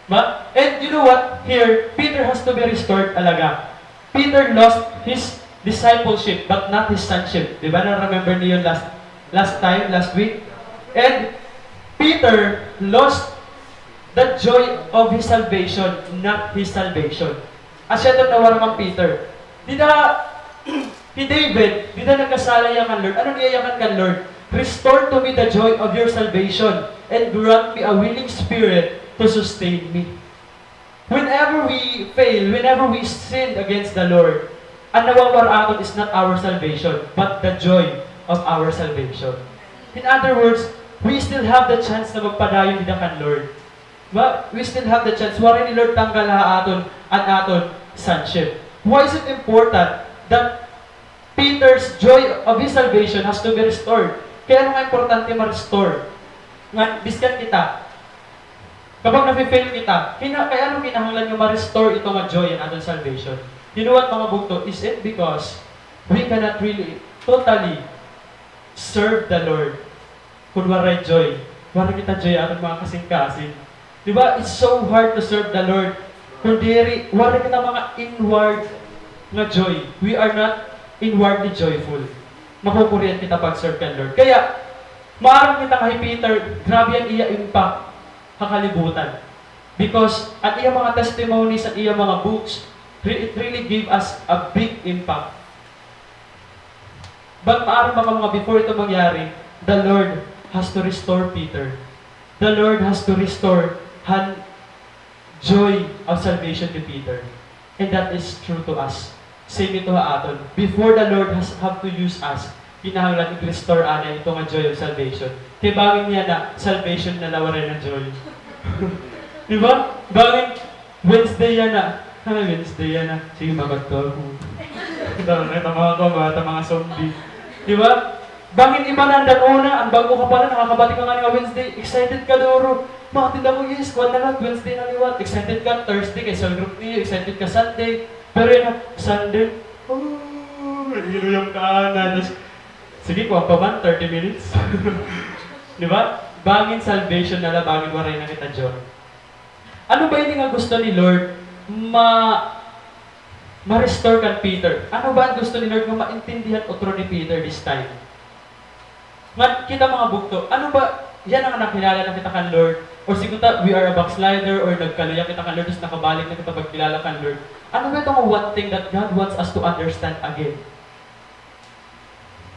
But, and you know what? Here, Peter has to be restored talaga. Peter lost his discipleship, but not his sonship. Diba na-remember niyo last week? And Peter lost the joy of his salvation, not his salvation. As siya ito nawaran ng Peter. Ni David, di na nagkasala yakan Lord. Ano niyayakan kan Lord? Restore to me the joy of your salvation and grant me a willing spirit to sustain me. Whenever we fail, whenever we sin against the Lord, ang nawawaraton is not our salvation, but the joy of our salvation. In other words, we still have the chance na magpadayon din kan Lord. But we still have the chance. Wala ni Lord tanggal aton at aton sonship. Why is it important that Peter's joy of his salvation has to be restored? Kaya ano nga importante ma-restore? Nga, biskan kita. Kapag nafe-fail kita, kaya ano kinahanglan nyo ma-restore ito nga joy and aton salvation? You know what mga bugto? Is it because we cannot really, totally serve the Lord kung waray joy? Waray kita joy aton mga kasing-kasing. Diba? It's so hard to serve the Lord kung waray kita mga inward nga joy. We are not inwardly joyful. Mapupurihan kita pag-serve ka Lord. Kaya, maaaring kita kay Peter, grabe ang iya impact kakalibutan. Because at iya mga testimonies at iya mga books, it really gave us a big impact. But maaaring mga before ito mangyari, the Lord has to restore Peter. The Lord has to restore joy of salvation to Peter. And that is true to us. Same ito aton. Before the Lord have to use us, kinahanglan i-restore ana ito nga joy of salvation. Kaya bagay niya na salvation na lawaray ng joy. Diba? Bagay Wednesday yan na. Wednesday yan na. Sige, magagto. Ito mga kabata, mga zombie. Diba? Bangin iba nandan una, ang bago ka pala, nakakabati ka nga nga Wednesday, excited ka duro. Makatid ako, yes, kwan na lang, Wednesday na liwat. Excited ka Thursday, kay cell group niyo, excited ka Sunday. Pero yun, Sunday, nagiluyang ka na. Sige, kuha pa man, 30 minutes. Diba? Bangin salvation na lang, bangin waray na kita, John. Ano ba yun nga gusto ni Lord? Ma-restore kan Peter. Ano ba ang gusto ni Lord nga maintindihan otro ni Peter this time? Kita mga bugto, ano ba, yan ang nakilala na kita kan Lord? O siguro we are a backslider or nagkaluya kita kan Lord, tapos nakabalik na kita pagkilala kan Lord. Ano ba itong one thing that God wants us to understand again?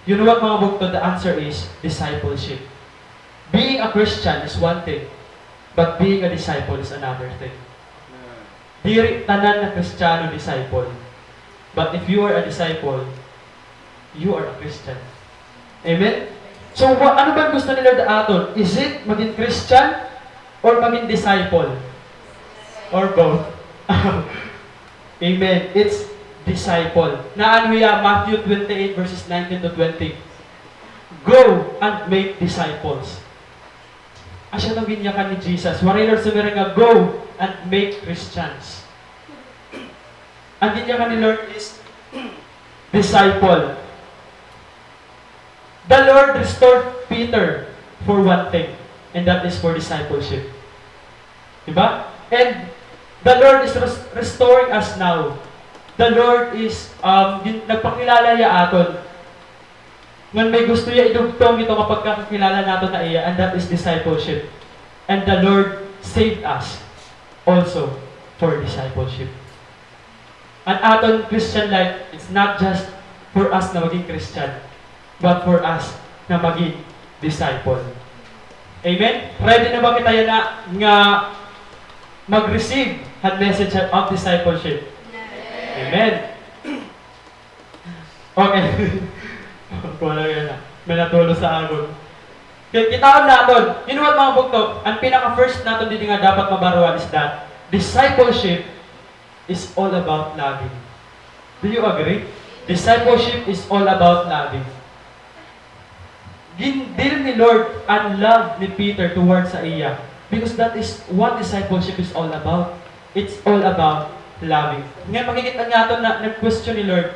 You know what mga bugto? The answer is discipleship. Being a Christian is one thing, but being a disciple is another thing. Diri tanan na Kristiyano disciple. But if you are a disciple, you are a Christian. Amen? So, ano ba gusto ni Lord aton? Is it maging Christian or maging disciple? Or both? Amen. It's disciple. Na ano ya, Matthew 28 verses 19 to 20. Go and make disciples. Asya nang binyakan ni Jesus. Waray Lord sumira nga, go and make Christians. Ang binyakan ni Lord is disciple. The Lord restored Peter for one thing, and that is for discipleship. Diba? And the Lord is restoring us now. The Lord is, nagpakilala niya aton. When may gusto niya idugtong ito kapag kakilala natin na iya, and that is discipleship. And the Lord saved us also for discipleship. Ang aton Christian life, it's not just for us na maging Christian, but for us na maging disciple. Amen? Ready na ba kita yan nga mag-receive ang message of discipleship? Amen. Okay. Wala yan na. May natulo sa agon. Kitaon natin, you know what mga bugtog, ang pinaka-first natin dito nga dapat mabaruan is that discipleship is all about loving. Do you agree? Discipleship is all about loving. Gindeal ni Lord ang love ni Peter towards sa iya. Because that is what discipleship is all about. It's all about loving. Ngayon makikita nga ito na nag-question ni Lord,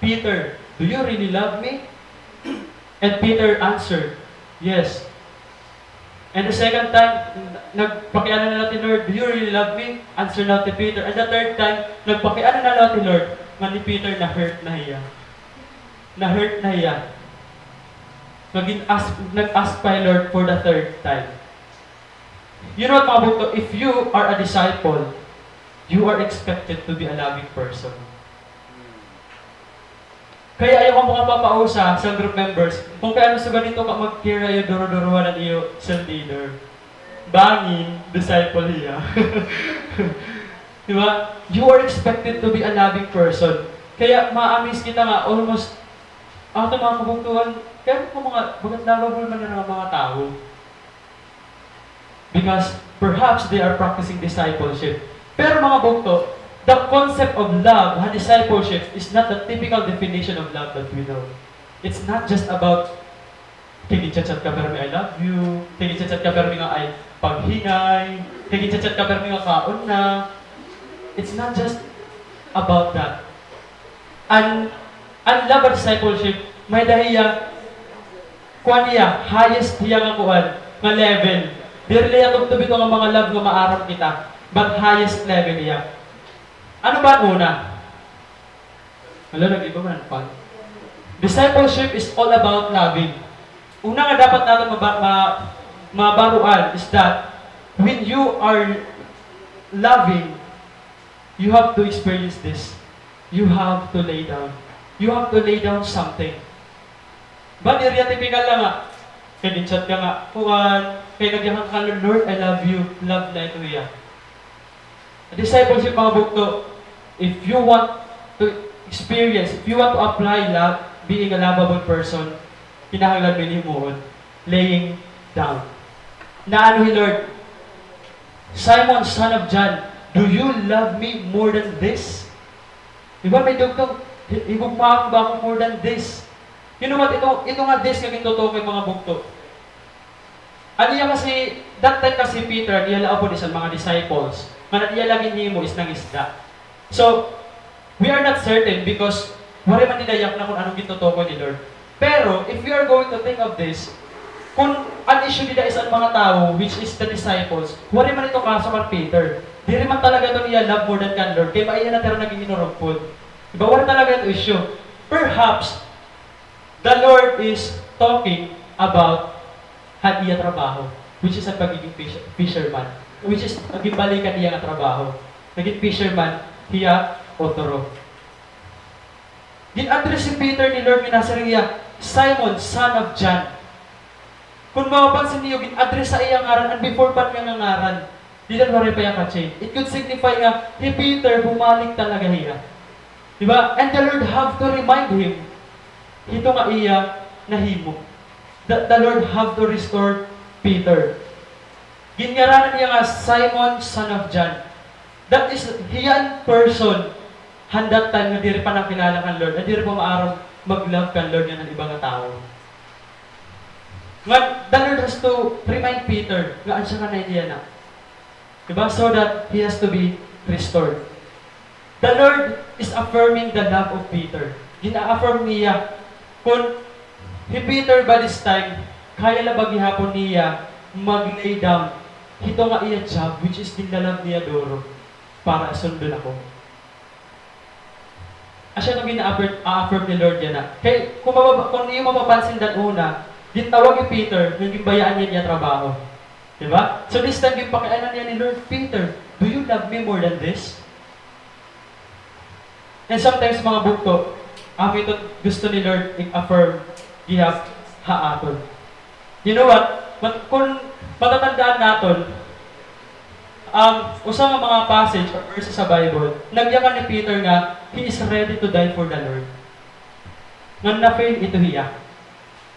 Peter, do you really love me? And Peter answered, yes. And the second time, nagpakianan na natin, Lord, do you really love me? Answer natin Peter. And the third time, nagpakianan na natin, Lord, man ni Peter na-hurt na hiya. Na-hurt na hiya. Nag-ask pa Lord for the third time. You know what mga bukto, if you are a disciple, you are expected to be a loving person. Kaya ayaw ka mga papausa sa group members, kung kaya sa ganito ka mag-care ayo duro-duruan at iyo sa leader. Bangin, disciple niya. Diba? You are expected to be a loving person. Kaya ma-amaze kita nga, almost, ito mga kabuktuhan, kaya kung mga, bagat lovable man na ng mga tao. Because perhaps they are practicing discipleship. Pero mga bukto, the concept of love and discipleship is not the typical definition of love that we know. It's not just about kini-chat-chat ka pero I love you, kini-chat-chat ka pero nga ay paghingay, kini-chat-chat ka pero nga kaon na. It's not just about that. And love and discipleship, may dahiya, kuha niya, highest hiya nga kuhan, nga level. Dirli atong tubito nga mga love nga maarap kita, but highest level niya. Ano ba una? Wala, nag-iba man pa. Discipleship is all about loving. Una nga dapat natin mabaruan is that when you are loving, you have to experience this. You have to lay down. You have to lay down something. Ba, iriya typical lang nga. Kaya din-chat ka nga, kuhan, kaya nagyahan ka, Lord, I love you. Love na ito iya. Discipleship mga bukto, if you want to experience, if you want to apply love, being a lovable person, kinahanglan mo laying down. Na ano Lord, Simon, son of John, do you love me more than this? Diba may dugtong, higugmaan ba ako more than this? You know what, ito nga this nga gintutukoy mga bukto. Ano yan kasi, that time kasi Peter, niyala po sa mga disciples, nga niyalagin niyo mo is ng isda. So, we are not certain because wala man nilayak na kung anong gintutukoy ni Lord. Pero, if we are going to think of this, kung an issue nila is ang mga tao, which is the disciples, wala man ito kaso kan Peter. Di rin man talaga ito niya love more than kan Lord, kaya maiyan na tira naging inurugpod. Diba, wala talaga ito issue. Perhaps, the Lord is talking about hadiya trabaho, which is ang pagiging fisherman, which is naging balikan niya ang trabaho. Naging fisherman, hiya, otoro. Gin-address si Peter ni Lord minasariya, Simon, son of John. Kung mapapansin niyo, gin-address sa iyang ngaran, and before pa niya ng ngaran, di lang wari pa yung ka-change. It could signify nga, hey Peter, bumalik talaga hiya. Diba? And the Lord have to remind him, ito nga iya nahimo. that the Lord have to restore Peter. Ginyaranan niya nga Simon, son of John. That is, hiyan person, handat time nga diri pa nakilala kan Lord, na diri pa maaraw mag-love kan Lord nga ng ibang tao. Nga, the Lord has to remind Peter, nga ansya ka na niya na. Diba? So that he has to be restored. The Lord is affirming the love of Peter. Gina-affirm niya, kung Peter by this time, kaya labag ihapon niya mag-lay down. Ito nga iya job, which is dinlalab niya doro para sundon ako. Asya nung gina-affirm ni Lord yan na. Kaya kung niyo mapapansin dan una, gitawag ni Peter, yung gimbayaan niya trabaho. Diba? So this time, gimpakianan niya ni Lord, Peter, do you love me more than this? And sometimes mga bukto, ito gusto ni Lord i-affirm, gihap, haaton. You know what? Kung matatandaan natin, usang mga passage or verses sa Bible, nagyakan ni Peter nga, he is ready to die for the Lord. Nga na-fail ito hiya.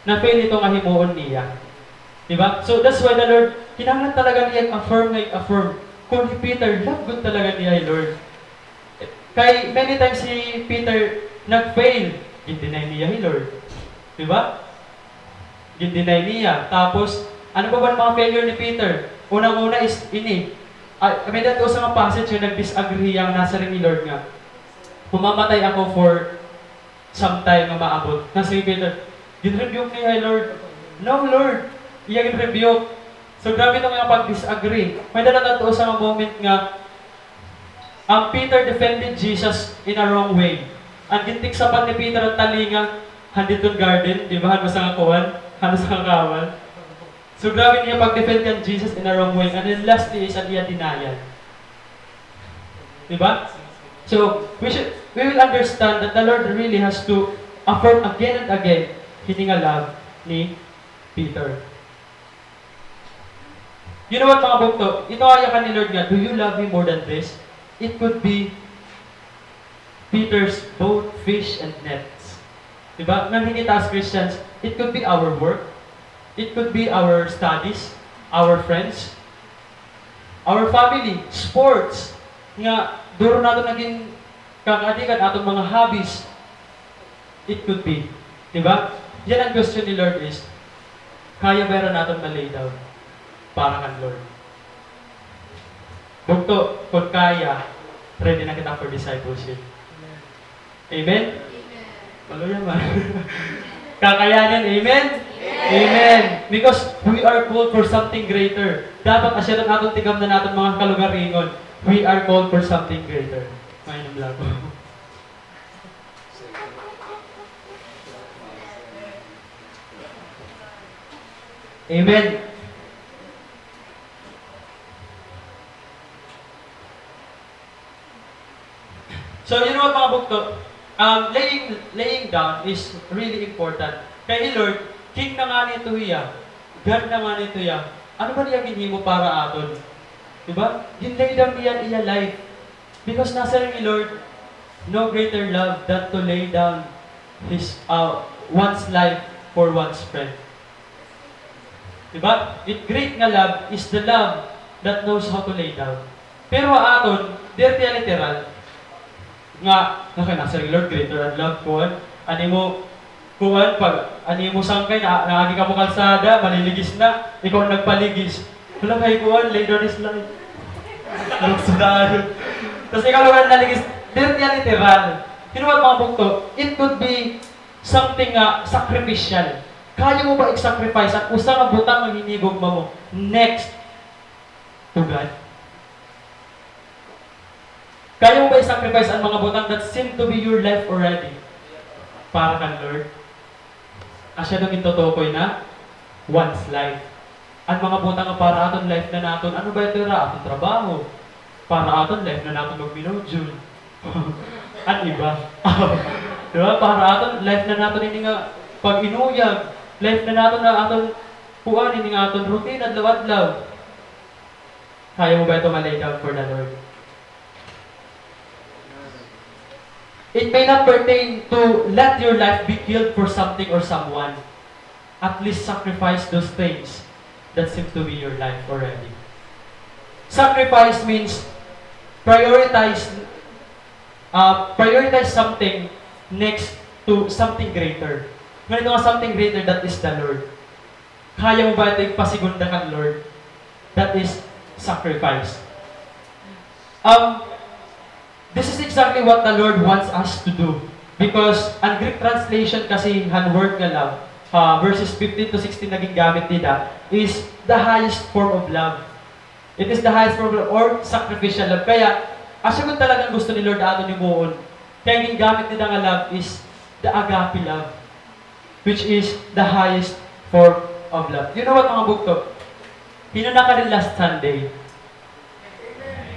Na-fail ito nga himuon niya. Diba? So that's why the Lord, kinahanglan talaga niya affirm. Kung si Peter, love good talaga niya ni Lord. Kay many times si Peter nag-fail, gindinay niya ni Lord. Diba? Gindinay niya. Tapos, ano ba ba mga failure ni Peter? Unang-una is ini. May dato sa mga passage yung nag-disagree ang nasa rin ni Lord nga. Pumamatay ako for some time na maabot. Nasa ni Peter, gin-rebuke niya, Lord. No, Lord. Iya gin-rebuke. So, grabe itong yung pag-disagree. May dato sa mga moment nga, Peter defended Jesus in a wrong way. Ang gintik sapat ni Peter ang talinga, Huntington Garden, di ba? Hano sa kakuhan, hano sa kakawal. So grabe niya pag-defend kan Jesus in a wrong way. And then lastly is ang iya denial. Di ba? So, we will understand that the Lord really has to affirm again and again hininga love ni Peter. You know what mga bukto? Ito ayakan ni Lord nga, do you love me more than this? It could be Peter's boat, fish, and nets. Diba? Nang kita as Christians, it could be our work, it could be our studies, our friends, our family, sports, nga duro nato naging kakadikan atong mga hobbies. It could be. Diba? Yan ang question ni Lord is, kaya ba natin ma-lay down para kan Lord? Bukto, kung kaya, ready na kita for discipleship. Amen? Maluya ba? Kakayanin, amen? Amen. Because we are called for something greater. Dapat asya na natin tigam na natin mga kalugaringon. We are called for something greater. Mainom lang po. Amen. So, you know what mga bukto? Laying down is really important. Kaya Lord, King na nga nito iya, God na nga nito iya, ano ba niya ginhimo para aton? Diba? Ginlay down niya iya life. Because nasa rin ni Lord, no greater love than to lay down his one's life for one's friend. Diba? Great nga love is the love that knows how to lay down. Pero aton, dirty literal, nga nasa rin Lord, greater than love ko, ani mo, kuwan, pag ani mo sangkay, naagi ka mo kalsada, maliligis na, ikaw nagpaligis. Wala kayo kuwan, lay down his life. Lugsudan. Tapos ikaw naman naligis, dirty literal. You know what mga bukto? It could be something sacrificial. Kaya mo ba i-sacrifice at usang ang butang ang hinibog mo next to God? Kaya mo ba i-sacrifice ang mga butang that seem to be your life already para kan Lord? Asya nung itotokoy na one's life. Ang mga butang nga para aton life na naton, ano ba ito ra? Aton trabaho. Para aton life na naton mag-minojul. At iba. Diba? Para aton life na naton hindi nga pag-inuyag. Life na naton na aton puan, hindi nga aton routine at lawad-law. Kaya mo ba ito malay down for the Lord? It may not pertain to let your life be killed for something or someone. at least sacrifice those things that seem to be your life already. Sacrifice means prioritize something next to something greater. Ganito nga something greater, that is the Lord. Kaya mo ba ito ipasegunda kang Lord? That is sacrifice. This is exactly what the Lord wants us to do. Because ang Greek translation kasi ng word nga love, verses 15 to 16 naging gamit nila, is the highest form of love. It is the highest form of love, or sacrificial love. Kaya, asya kung talagang gusto ni Lord ato ni Moon, kaya yung gamit nila nga love is the agape love, which is the highest form of love. You know what, mga bugto? Hinuna ka rin last Sunday.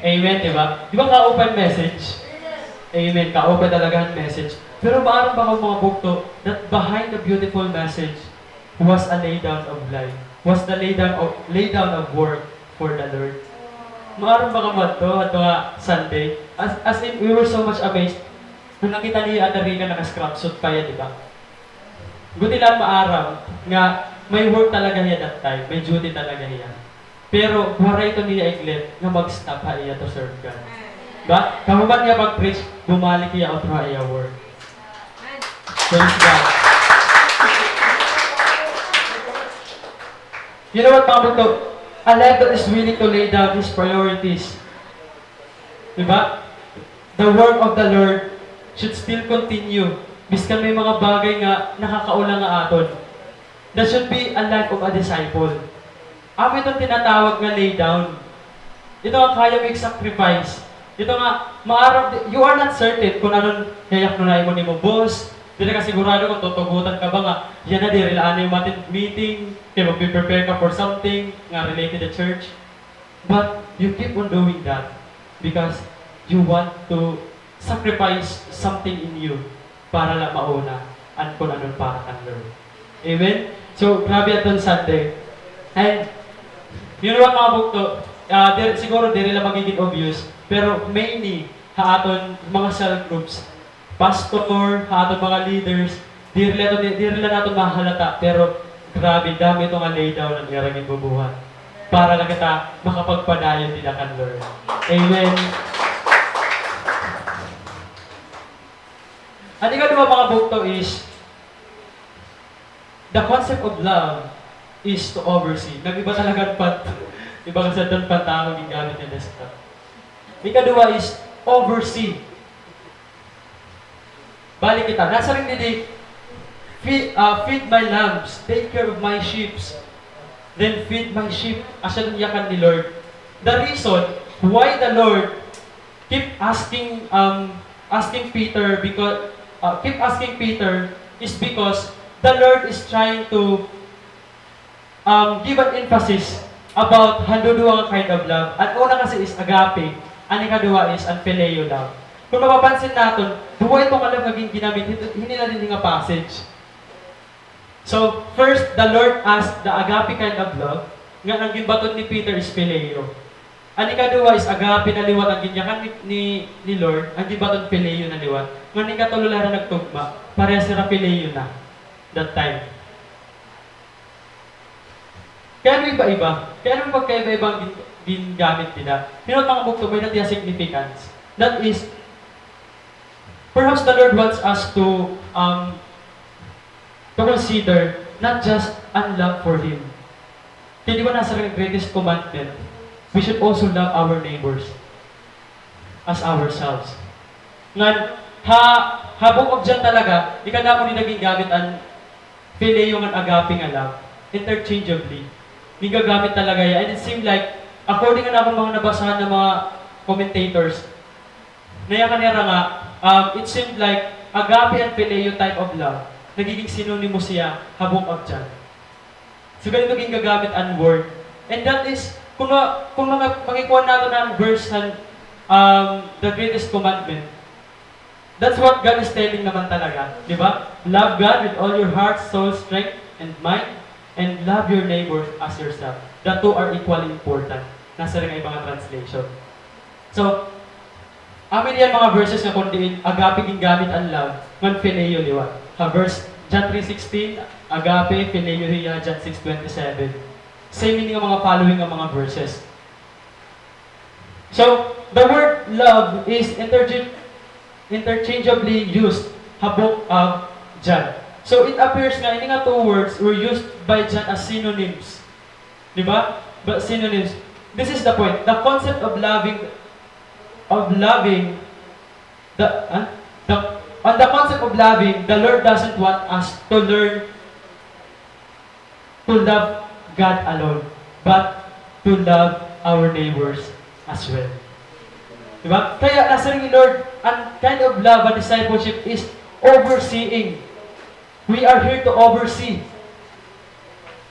Amen, diba? Di ba ka-open message? Amen, ka-open talaga ang message. Pero maaram ba mga bugto that behind the beautiful message was a lay down of life, was the lay down of work for the Lord. Maaram ba ka ato nga Sunday? As in, we were so much amazed nung nakita niya Ate Rica naka-scrap suit pa yan, diba? Guti lang maaram nga may work talaga niya that time, may duty talaga niya. Pero waray ito niya iglit nga mag-stop ha iya to serve God. Ba? Kamuban niya pag-preach, bumalik niya out ha iya work. Praise God. You know what, mga bugto? A life that is willing to lay down his priorities. Diba? The work of the Lord should still continue. Biskan may mga bagay nga nakakaula nga aton. That should be a life of a disciple. Amo itong tinatawag nga lay down. Ito nga kaya may sacrifice. Ito nga, you are not certain kung anong yayak nunay mo ni mo, boss. Hindi ka sigurado kung tutugutan ka ba nga, yan na di, rilaan na yung meeting, kaya mag-prepare ka for something nga related to church. But you keep on doing that because you want to sacrifice something in you para lang mauna at kung anong para kang Lord. Amen? So, grabe atong Sunday. And, you know what, mga bukto, siguro di rin lang magiging obvious, pero mainly, aton mga cell groups, pastor, aton mga leaders, di rin lang natin mahalata, pero grabe, dami itong lay down ng irangin bubuhat para lang kita makapagpadayon nila kan Lord. Amen. Ang ikadua, mga bukto, is the concept of love is to oversee. Nag-iba talaga iba kasi doon patawag yung gamit ng desktop. Ikadua is oversee. Balik kita. Nasa rin din, feed my lambs, take care of my sheep, then feed my sheep. Asya nung yakan ni Lord. The reason why the Lord keep asking Peter is because the Lord is trying to give an emphasis about handuduwa kind of love. At una kasi is agape, ang ikadua is ang phileo love. Kung mapapansin natin, duwa itong love naging ginamit, hindi na din nga passage. So, first, the Lord asked the agape kind of love, nga ang gimbaton ni Peter is phileo. Ang ikadua is agape na liwat ang ginyakan ni Lord, ang gimbaton phileo na liwat. Ngan ikatulularan nagtugma, pareha sila phileo na, that time. Kaya ano iba-iba? Kaya ano pagkaiba-iba ang gingamit nila? Hinot mga bukto, may natiya significance. That is, perhaps the Lord wants us to consider not just an love for Him. Kaya di ba nasa rin greatest commandment, we should also love our neighbors as ourselves. Ngan, habok of dyan talaga, ikada mo ni naging gamit ang phileo ng agape nga love, interchangeably. Hindi gagamit talaga yan. And it seemed like, according na akong mga nabasahan ng mga commentators, naya kanira nga, it seemed like agape and phileo type of love, nagiging synonymous siya habok of dyan. So ganito naging gagamit ang word. And that is, kung makikuha natin ang verse ng the greatest commandment, that's what God is telling naman talaga. Di ba? Love God with all your heart, soul, strength, and mind, and love your neighbor as yourself. The two are equally important. Nasa rin ang mga translation. So, amin yan mga verses na kung diin, agape king gamit ang love, man phileo liwat. Verse John 3:16, agape, phileuia, John 6:27. Same meaning ang mga following ng mga verses. So, the word love is interchangeably used habok of John. So, it appears nga, ini nga two words were used by John as synonyms. Di ba? But synonyms. This is the point. The concept of loving, on the concept of loving, the Lord doesn't want us to learn to love God alone, but to love our neighbors as well. Diba? Kaya nasa rin ni Lord, ang kind of love and discipleship is overseeing. We are here to oversee.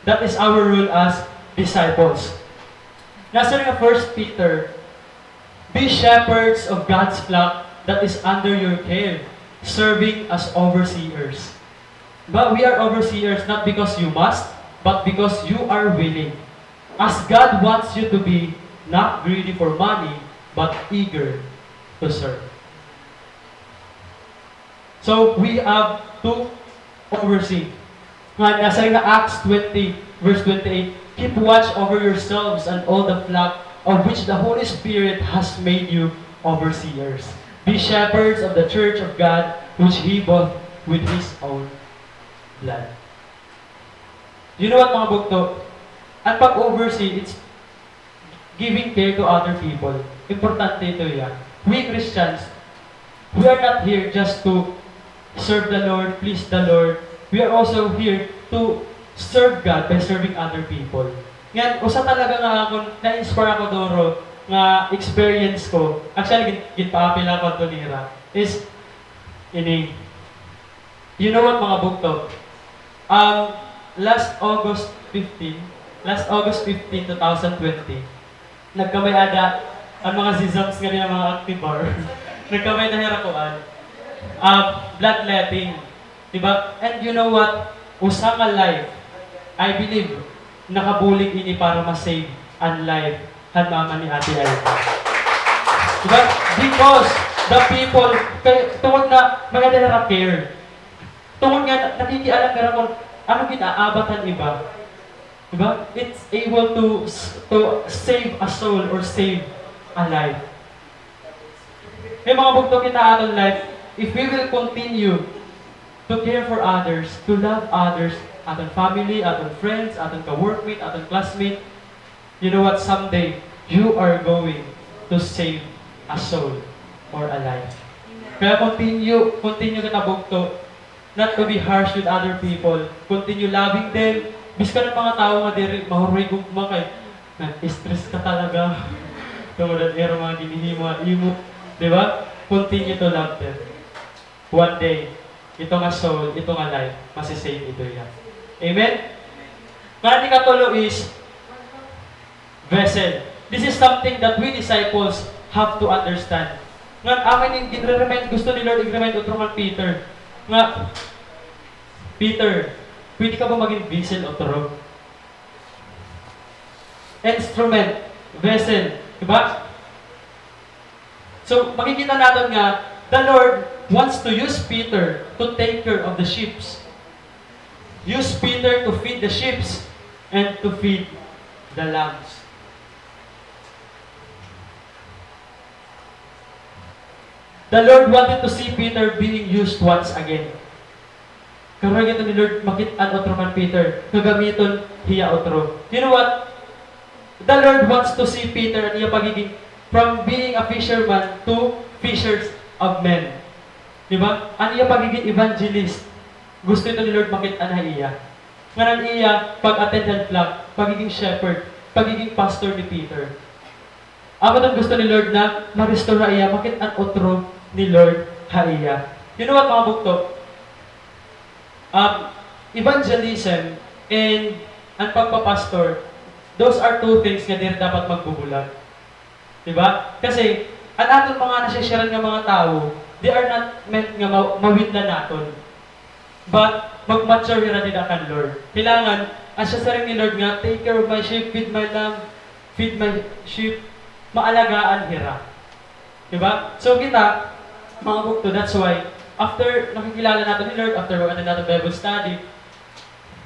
That is our role as disciples. Nasa rin 1 Peter, be shepherds of God's flock that is under your care, serving as overseers. But we are overseers not because you must, but because you are willing. As God wants you to be not greedy for money, but eager to serve. So we have to oversee. Nga, nasa rin na Acts 20, verse 28, keep watch over yourselves and all the flock of which the Holy Spirit has made you overseers. Be shepherds of the church of God, which He bought with His own blood. You know what, mga bugto? Ang pag-oversee, it's giving care to other people. Importante ito yan. We Christians, we are not here just to serve the Lord, please the Lord. We are also here to serve God by serving other people. Ngayon, usa talaga nga ako, na-inspire ako doro, nga experience ko, actually, ginpaapil ako ito nira, is, you know what, mga bugto? Last August 15, 2020, nagkamay ada, ang mga zizams nga rin ang mga activar, nagkamay na hirakuan, bloodletting, diba? And you know what? Usa nga life, I believe, nakabulig ini para ma-save ang life han mama ni Ate Alma. Diba? Because the people, tungod na maganda care, tungod nga nakikialam ka kung ano kinaabatan iba. Diba? It's able to save a soul or save a life. May mga bugto kita atong life, if we will continue to care for others, to love others, atong family, atong friends, atong ka-workmate, atong classmate, you know what, someday, you are going to save a soul or a life. Kaya continue kita bugto, not to be harsh with other people, continue loving them, biska ng mga tao nga diri, mahuray gugma kay, stress ka talaga, tungod ang mga ginihimo, di ba? Continue to love them. One day, ito nga soul, ito nga life, masisave ito yan. Amen? Kaya ni katulo is, vessel. This is something that we disciples have to understand. Nga, amin yung gusto ni Lord i-remind utro Peter. Nga, Peter, pwede ka ba maging vessel o turog? Instrument, vessel, diba? So, makikita natin nga, the Lord wants to use Peter to take care of the sheep. Use Peter to feed the sheep and to feed the lambs. The Lord wanted to see Peter being used once again. Karoon ito ni Lord, makit-an otro man Peter, kagamiton hiya otro. You know what? The Lord wants to see Peter and iya pagiging from being a fisherman to fishers of men. Diba? Ang iya pagiging evangelist. Gusto ito ni Lord makit-an iya. Ngayon iya, pag-attend ng flock, pagiging shepherd, pagiging pastor ni Peter. Ako nang gusto ni Lord na ma-restore iya, makit-an otro ni Lord haiya. You know what, mga bukto? Evangelism and ang pagpapastor, those are two things nga din dapat magbubulag. Diba? Kasi, ang aton mga nasisyaran ng mga tao, they are not meant nga mawin na naton. But, mag-mature na din ang Lord. Kailangan, ang siya sa rin ni Lord nga, take care of my sheep, feed my lamb, feed my sheep, maalagaan hira. Diba? So kita, mga bukto, that's why, after nakikilala natin ni Lord, after mag-attend natin Bible study,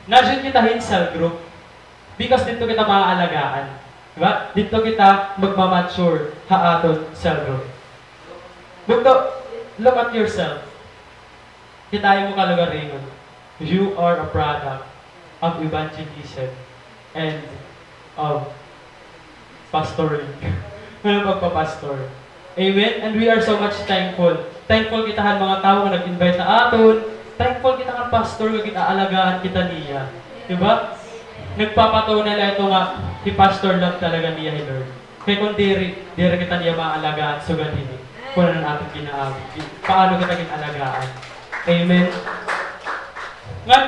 nandiyan kita in cell group. Because dito kita maaalagaan. Diba? Dito kita magmamature haaton cell group. Bukto, look at yourself. Kitayin mo kalugaringon. You are a product of evangelism and of pastoring. Ano pagpapastor. Amen? And we are so much thankful. Thankful kita han mga tao nga nag-invite na aton. Thankful kita kan pastor nga ginaalagaan kita niya. Diba? Nagpapataw nila ito nga, si Pastor love talaga niya ni Lord. Kaya kung diri kita niya maalagaan, so ganito. Kung ano natin paano kita ginalagaan. Amen? Nga,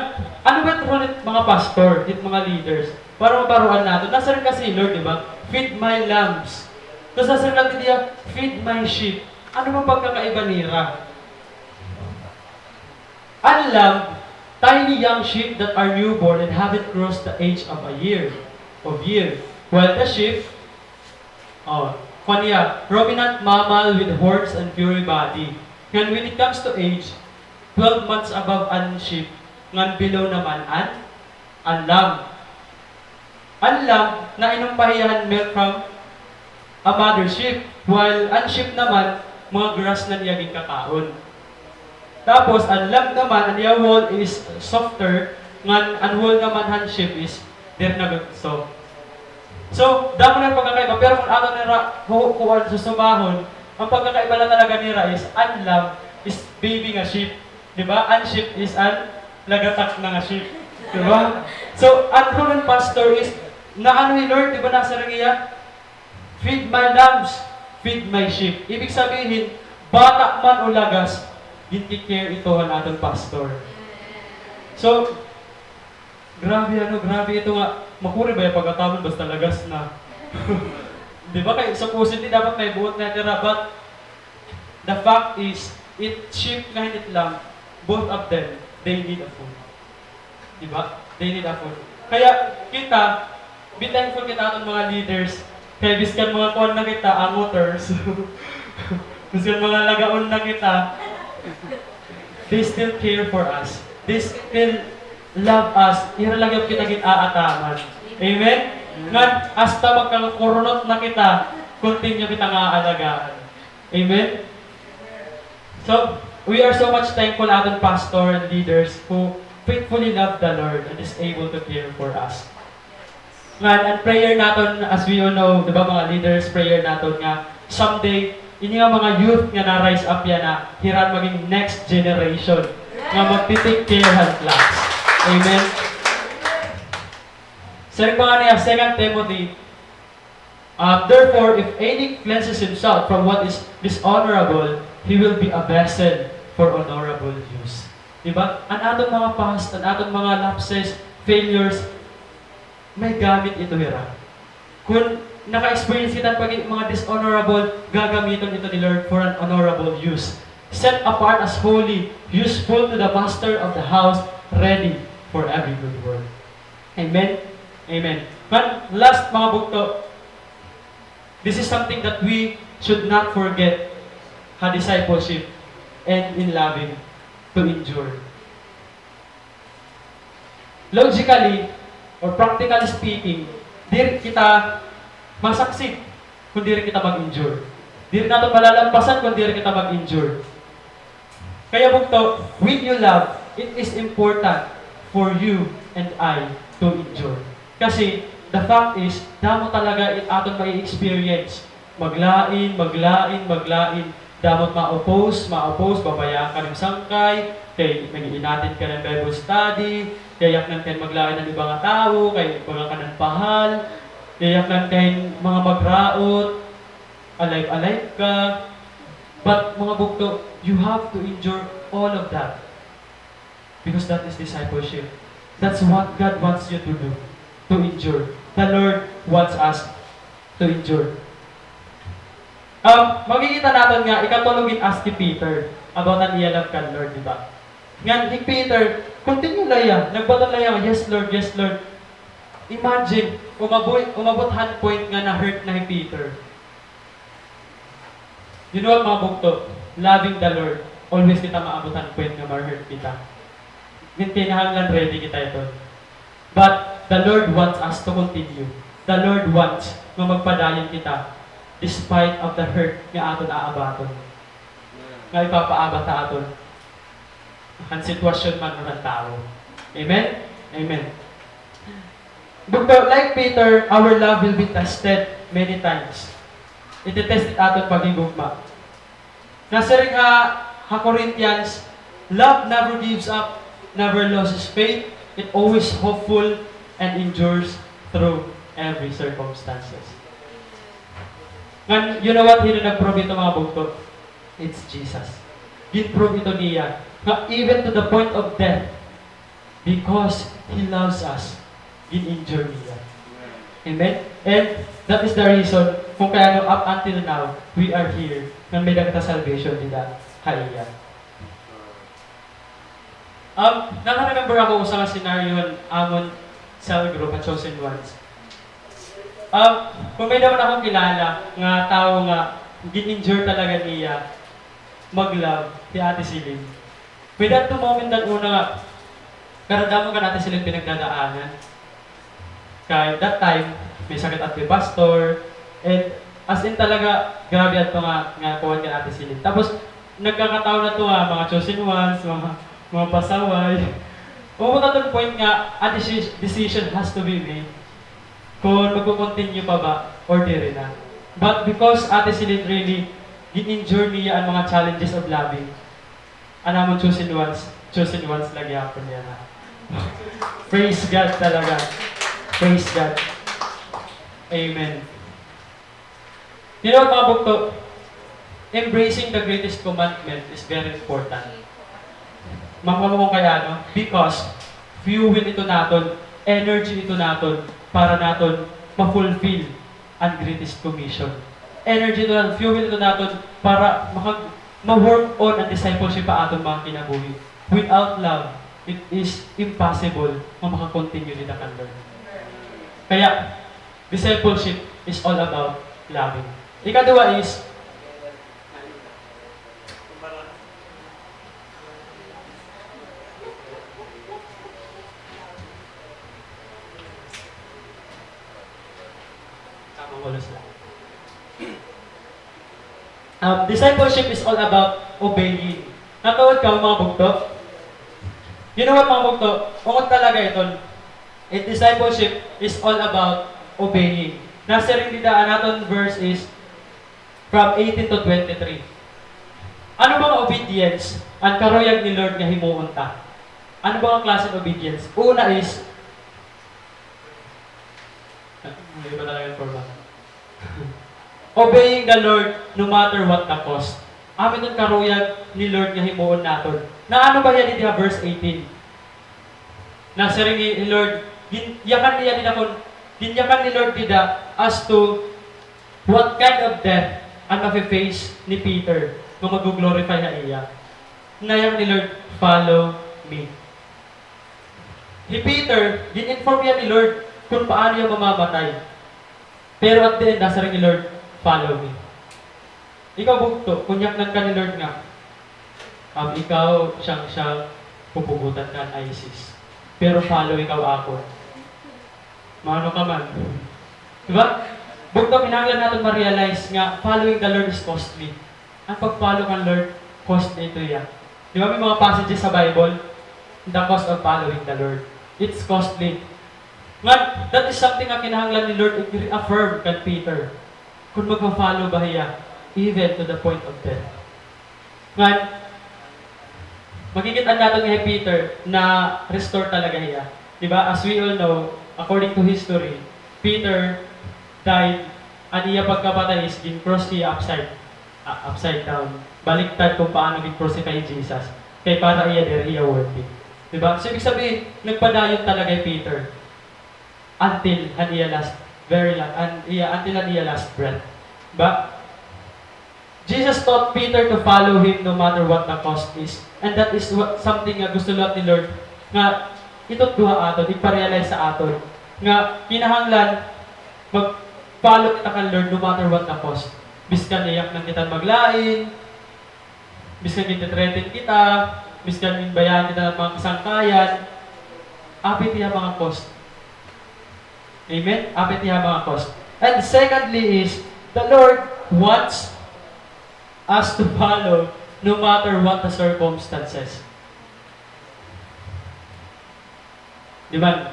ano ba ito mga pastor, it mga leaders, para maparuan natin? Nasa rin kasi Lord, di ba? Feed my lambs. Tapos nasa rin natin niya, feed my sheep. Ano bang pagkakaiba nila? Ang lamb, tiny young sheep that are newborn and haven't crossed the age of a year. While the sheep, ruminant mammal with horns and furry body. And when it comes to age, 12 months above an sheep, ngan below naman an lamb. An lamb na inumpahiyahan milk from a mother sheep, while an sheep naman, mga grass na niyaging kakaon. Tapos, ang lamb naman, ang wool is softer, ngan ang wool naman han sheep is they're not soft. So, damo na pagkakaiba, pero kung ato nila kukuhan sa sumahon, ang pagkakaiba lang talaga nila is ang lamb is baby nga sheep. Diba? Ang sheep is ang lagatak na nga sheep. Diba? So, ang role ng pastor is, na ano ni Lord, diba nasa rangiya? Feed my lambs, feed my sheep. Ibig sabihin, bata man o lagas, ginti-care ito ang atong pastor. So, grabe ito nga. Makuri ba yung pagkatamon basta lagas na? Di ba? Kaya supposedly dapat may buot na tira. But, the fact is, sheep nga hinit lang, both of them, they need a food. Di ba? They need a food. Kaya, kita, be thankful kita atong mga leaders. Kaya biskan mga kuwan na kita, amoters. Biskan mga lagaon na kita, they still care for us. They still love us. Ihalagyan kita ginaataman. Amen? Ngan, hasta magkakurunot na kita, continue kita nga alagaan. Amen? So, we are so much thankful aton pastor and leaders who faithfully love the Lord and is able to care for us. Ngan, and prayer naton, as we all know, di ba mga leaders, prayer naton nga, someday, ini nga mga youth nga na-rise up yan na hiran maging next generation nga magtitake care ng class. Amen? Sabi pa nga niya, 2 Timothy, therefore, if any cleanses himself from what is dishonorable, he will be a vessel for honorable use. Diba? Ang atong mga past, ang atong mga lapses, failures, may gamit ito hira. Kung naka-experience kita pag mga dishonorable, gagamitin ito ni Lord for an honorable use. Set apart as holy, useful to the master of the house, ready for every good work. Amen? Amen. But last mga bukto, this is something that we should not forget, discipleship and in loving to endure. Logically, or practically speaking, di kita masaksik kung di rin kita mag-endure. Di rin natin malalampasan kung di rin kita mag-endure. Kaya bukto, when you love, it is important for you and I to endure. Kasi, the fact is, damo talaga aton mai-experience. Maglain, damot ma-oppose, babayan ka ng sangkay, kay nag-iinatin ka ng Bible study, kayak nang kayo maglain ng ibang tao, kay mga ka ng pahal, kayak nang kayo mga magraot, alive ka. But mga bukto, you have to endure all of that. Because that is discipleship. That's what God wants you to do. To endure. The Lord wants us to endure. Makikita natin nga, ikatulogin as ti Peter about an iyalab kan Lord, di ba? Nga, ni Peter, continue laya, nagbatang laya, yes Lord, yes Lord. Imagine, umabot hand point nga na hurt na ni Peter. You know what mga bukto? Loving the Lord always kita maabutan point nga ma-hurt kita. Kinahanglan ready kita ito. But the Lord wants us to continue. The Lord wants nga magpadayon kita despite of the hurt nga aton aabaton. Nga ipapaabat ta aton ang sitwasyon man ng tao. Amen? Amen. But like Peter, our love will be tested many times. Iti-test aton pagigugma. Nasa rin ha Corinthians, love never gives up, never loses faith, it always hopeful and endures through every circumstances. And you know what? Hino nag-prove ito mga bugto? It's Jesus. Gin-prove ito niya. Na even to the point of death, because He loves us, gin-injure niya. Amen? And that is the reason kung kaya no, up until now, we are here na may nagta salvation nila kaya. Naka-remember ako sa scenario amon cell group at chosen ones. Kung may naman akong kilala nga tao nga gin-injure talaga niya mag-love si Ate Celine. With that moment na una nga, karadamo ka natin silang pinagdadaanan. Kaya that time, may sakit at may pastor, and as in talaga, grabe at nga kuwan ka natin silang. Tapos, nagkakataon na ito mga chosen ones, mga pasaway. Pumunta to point nga, a decision has to be made. Kung magkukontinue pa ba, or di rin na. But because Ate Celine really gin-injure niya ang mga challenges of loving, anamon chosen ones lagi ako niya na. Praise God talaga. Praise God. Amen. You know mga bukto, embracing the greatest commandment is very important. Makamamong kaya, no? Because fuel ito natin, energy ito natin, para natin ma-fulfill ang greatest commission. Energy ito natin, fuel ito natin, para ma-work on ang discipleship pa aton mga kinabuhi. Without love, it is impossible na makakontinue nila kan Lord. Kaya, discipleship is all about loving. Ikadua is, discipleship is all about obeying. Natuod ka mga bugto? You know what mga bugto? Ungot talaga ito. Discipleship is all about obeying. Nasa rin didaan natin verse is from 18 to 23. Ano bang obedience ang karuyag ni Lord nga himuon ta? Ano bang ang klase ng obedience? Una is hindi ba talaga yung format? Obeying the Lord no matter what the cost. Amin ang karuyag ni Lord nga himuon naton. Na ano ba yan dito verse 18? Nasa rin ni Lord, ginyakan niya din ako, ginyakan ni Lord dida as to what kind of death ang mafe-face ni Peter kung mag-glorify na iya. Nayang ni Lord, follow me. Ni Peter, gin-inform niya ni Lord kung paano niya mamamatay. Pero at the end, nasa rin ni Lord, follow me. Ikaw bugto, kunyaknan ka ni Lord nga, ikaw siyang pupugutan ka ng ISIS. Pero follow ikaw ako. Maano ka man. Diba? Bugto, kinahanglan natin ma-realize nga, following the Lord is costly. Ang pag-follow kang Lord, costly ito yan. Di ba may mga passages sa Bible? The cost of following the Lord. It's costly. Nga, that is something na kinahanglan ni Lord i-reaffirm kan Peter. Kung magpa-follow ba hiya, even to the point of death. Nga, makikita natin kay Peter na restore talaga hiya. Diba? As we all know, according to history, Peter died, at iya pagkapatay is gin-cross siya upside down. Baliktad kung paano gin-crucify Jesus. Kaya para iya there, iya worthy. Diba? So, ibig sabihin, nagpadayon talaga kay Peter until iya last, until iya last breath. Diba? Jesus taught Peter to follow Him no matter what the cost is. And that is something nga gusto lot ni Lord nga ito't duha aton, iparealize sa aton nga kinahanglan mag-follow kita kan Lord no matter what the cost. Biskan iyak nang kita maglain, Biskan kita-threaten kita, biskan bayan kita ng mga kasangkayan, apit niya mga cost. Amen? Apit niya mga cost. And secondly is, the Lord wants us to follow no matter what the circumstances. Di ba?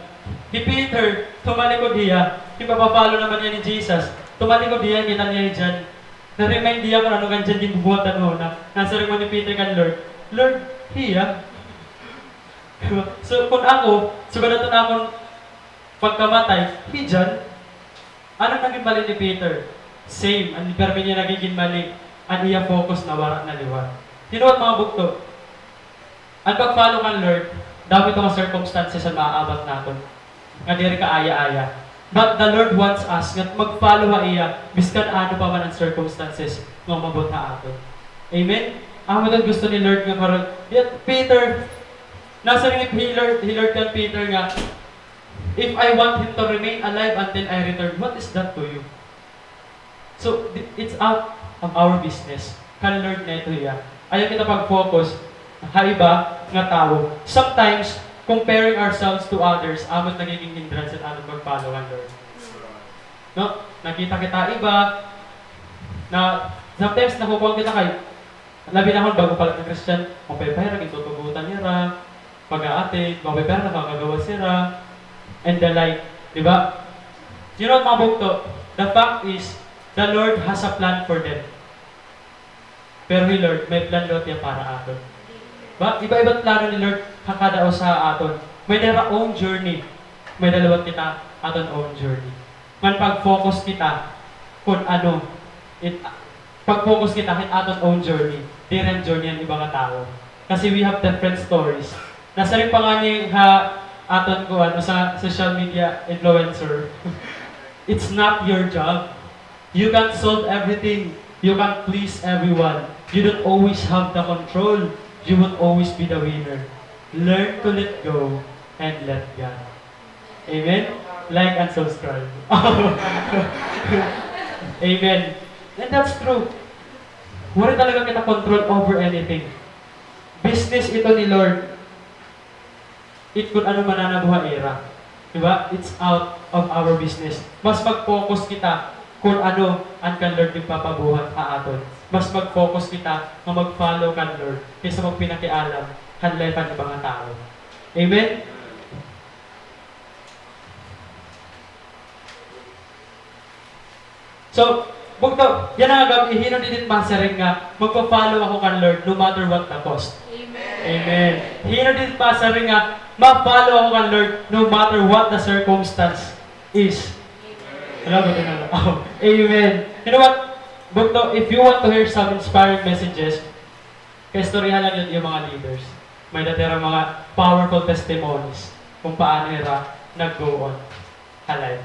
Si Peter, tumalikod niya, ipapapalo naman niya ni Jesus, tumalikod niya, kita niya dyan. Na-remind niya kung ano kan dyan yung bubuhatan mo na nasa rin mo ni Peter kan Lord. Lord, hiya. So, kung ako, sugat na akong pagkamatay, hiyan, ano naging mali ni Peter? Same, ang permi niya nagiging mali, ang iya focus na warak na liwan. Tinuwat mga bukto, ang pag-follow kan Lord, dami itong circumstances ang maaabat natin. Nga diri ka aya-aya. But the Lord wants us nga mag-follow ha iya, biskan ano pa man ang circumstances nga mabot na aton. Amen? Amo din gusto ni Lord nga karon. Yet Peter, nasa rin he Lord kan Peter nga, if I want him to remain alive until I return, what is that to you? So, it's out of our business. Kan Lord na ito iya. Ayaw kita pag-focus, haiba nga tao. Sometimes, comparing ourselves to others, amot nagiging hindrance at amot mag-follow ang Lord. No? Nakita kita iba, na sometimes nakukuha kita kay, labi na akong bago pala ng Christian, mapaypay ra, itutugutan niya ra, pag-aatid, mapaypay ra, nakakagawa sira, and the like. Diba? You know, mga bukto, the fact is, the Lord has a plan for them. Pero ni Lord, may plan Lord niya para aton. Ba? Iba-ibang plano ni Lord kakadao sa aton. May their own journey. May dalawat kita aton own journey. Man pag-focus kita kung ano, pag-focus kita kung aton own journey, different journey ang ibang tao. Kasi we have different stories. Nasa rin pa nga niya aton ko ano, sa social media influencer. It's not your job. You can't solve everything. You can't please everyone. You don't always have the control. You won't always be the winner. Learn to let go and let God. Amen? Like and subscribe. Amen. And that's true. Wala talaga kita control over anything. Business ito ni Lord. It kung ano mananabuha era. Diba? It's out of our business. Mas mag-focus kita kung ano ang kan Lord yung papabuhat sa aton. Mas mag-focus kita na mag-follow kan Lord kaysa magpinakialam kan lepan ng mga tao. Amen? So, bukto, yan ang agam, ihino din masaring nga, magpa-follow ako kan Lord no matter what the cost. Amen. Amen. Ihino din masaring nga, mag-follow ako kan Lord no matter what the circumstance is. Oh, amen. You know what? Bukto, if you want to hear some inspiring messages, kaistoryahan lang yun yung mga leaders. May natira mga powerful testimonies kung paano nila nag-go on alive.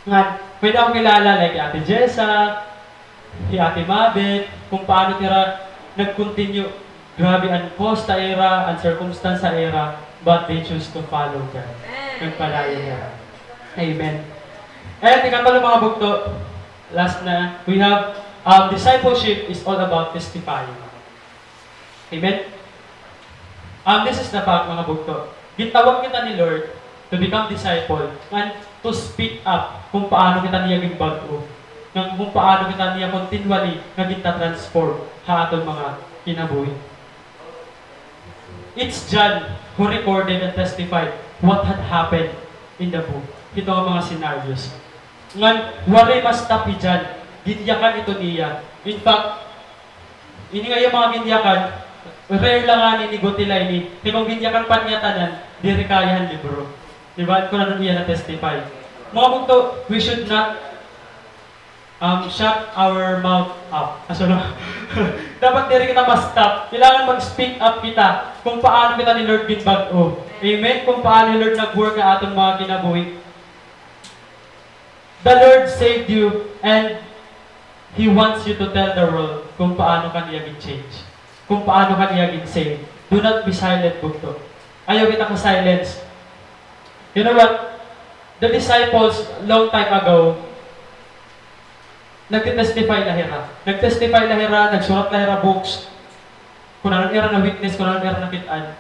Nga, may na akong kilala like Ate Jessa, si Ate Mabet, kung paano nila nag-continue. Grabe ang cost sa era, ang circumstance sa era, but they choose to follow God. Nagpalayo nila. Amen. And ikatalo mga bukto, last na, we have discipleship is all about testifying. Amen? This is the fact mga bukto. Gitawag kita ni Lord to become disciple and to speak up kung paano kita niya gimbago, kung paano kita niya continually nagita transform ha atong mga kinabuhi. It's John who recorded and testified what had happened in the book. Ito ang mga scenarios. Ngan, wari mas tapi dyan. Ginyakan ito niya. In fact, ini nga yung mga ginyakan, rare lang nga ni Gotilay ni, kung ginyakan pa niya tanan, di kayahan libro. Diba? Kung ano niya na-testify. Mga bukto, we should not shut our mouth up. Dapat di kita ma-stop. Kailangan mag-speak up kita kung paano kita ni Lord binbag-o. Amen? Kung paano ni Lord nag-work na atong mga kinabuhi. The Lord saved you and He wants you to tell the world kung paano ka niya change. Kung paano ka niya save. Do not be silent, bukto. Ayaw kita silence. You know what? The disciples, long time ago, nagtestify lahira. Nagtestify lahira, nagsulat lahira books. kung anong era na witness, kung anong era na kitaan,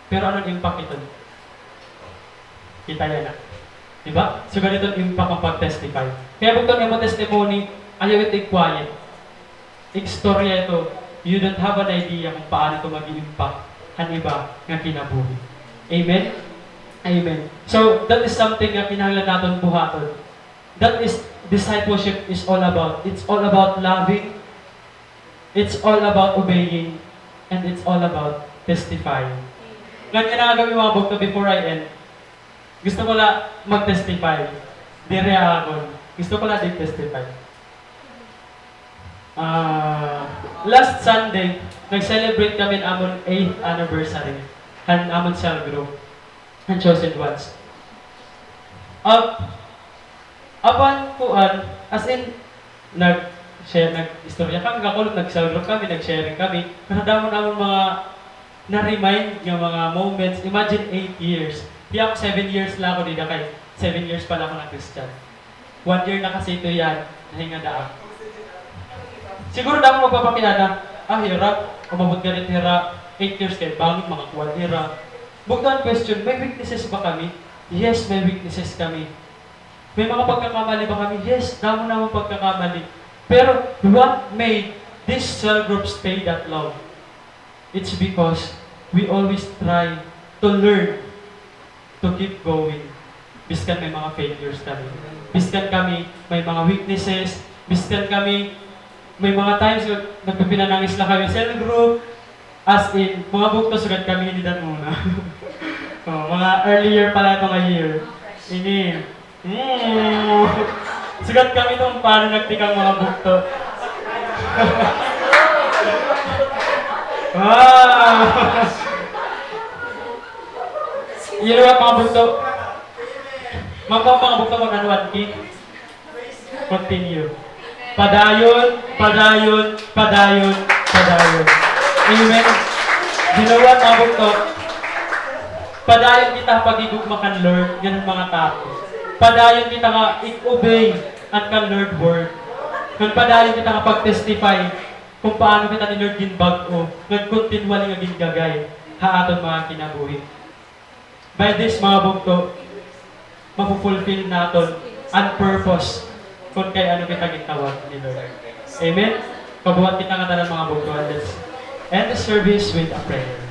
pero anong impact ito? Kita yan na. Diba? So ganito ang impact ang pag-testify. Kaya bukod yung testimony, ayaw ito quiet. Ikstorya ito, you don't have an idea kung paano ito mag-impact ang iba nga kinabuhi. Amen? Amen. So, that is something na kinahanglan natin buhaton. That is, discipleship is all about. It's all about loving, it's all about obeying, and it's all about testifying. Ngayon kinagawin mga bukto before I end, gusto ko lang mag-testify. Dire ako. Gusto ko lang din testify. Last Sunday, nag-celebrate kami ng amon 8th anniversary and amon cell group and chosen ones. Upon kuan, as in, nag-istorya kami, kakulog, nag-cell group kami, nag-sharing kami, kasama naman mga na-remind ng mga moments. Imagine 8 years. Di ako 7 years lang ako dito kay 7 years pala ako na Christian. 1 year na kasi ito yan, nahinga na ako. Siguro na ako magpapakilala, hirap, umabot ka rin hirap, 8 years kayo, bangit mga kuwan hirap. Buktaan question, may weaknesses ba kami? Yes, may weaknesses kami. May mga pagkakamali ba kami? Yes, damo naman pagkakamali. Pero what made this cell group stay that long? It's because we always try to learn to keep going. Biskan may mga failures kami. Biskan kami may mga weaknesses. Biskan kami may mga times nagpipinanangis na kami cell group. As in, mga bukto sugat kami hinidan muna. Mga earlier pala ito nga year. Ini. Sugat kami itong paano nagtikang mga bukto. You know what, mga bukto? Mga bukto mag-anuan, continue. Padayon, padayon, padayon, padayon. Amen. You know what, mga bukto? Padayon kita pag-igugma kan Lord, ganun mga tao. Padayon kita nga i-obey ang kan Lord word. Kung padayon kita nga pag-testify kung paano kita ni Lord ginbag-o, nag-continually nga gingagay, haaton mga kinabuhi. By this, mga bukto, mapupulfill natin ang purpose kung kay ano kita gitawag ni Lord. Amen? Kabuhat kita nga tanan mga bukto. Let's end the service with a prayer.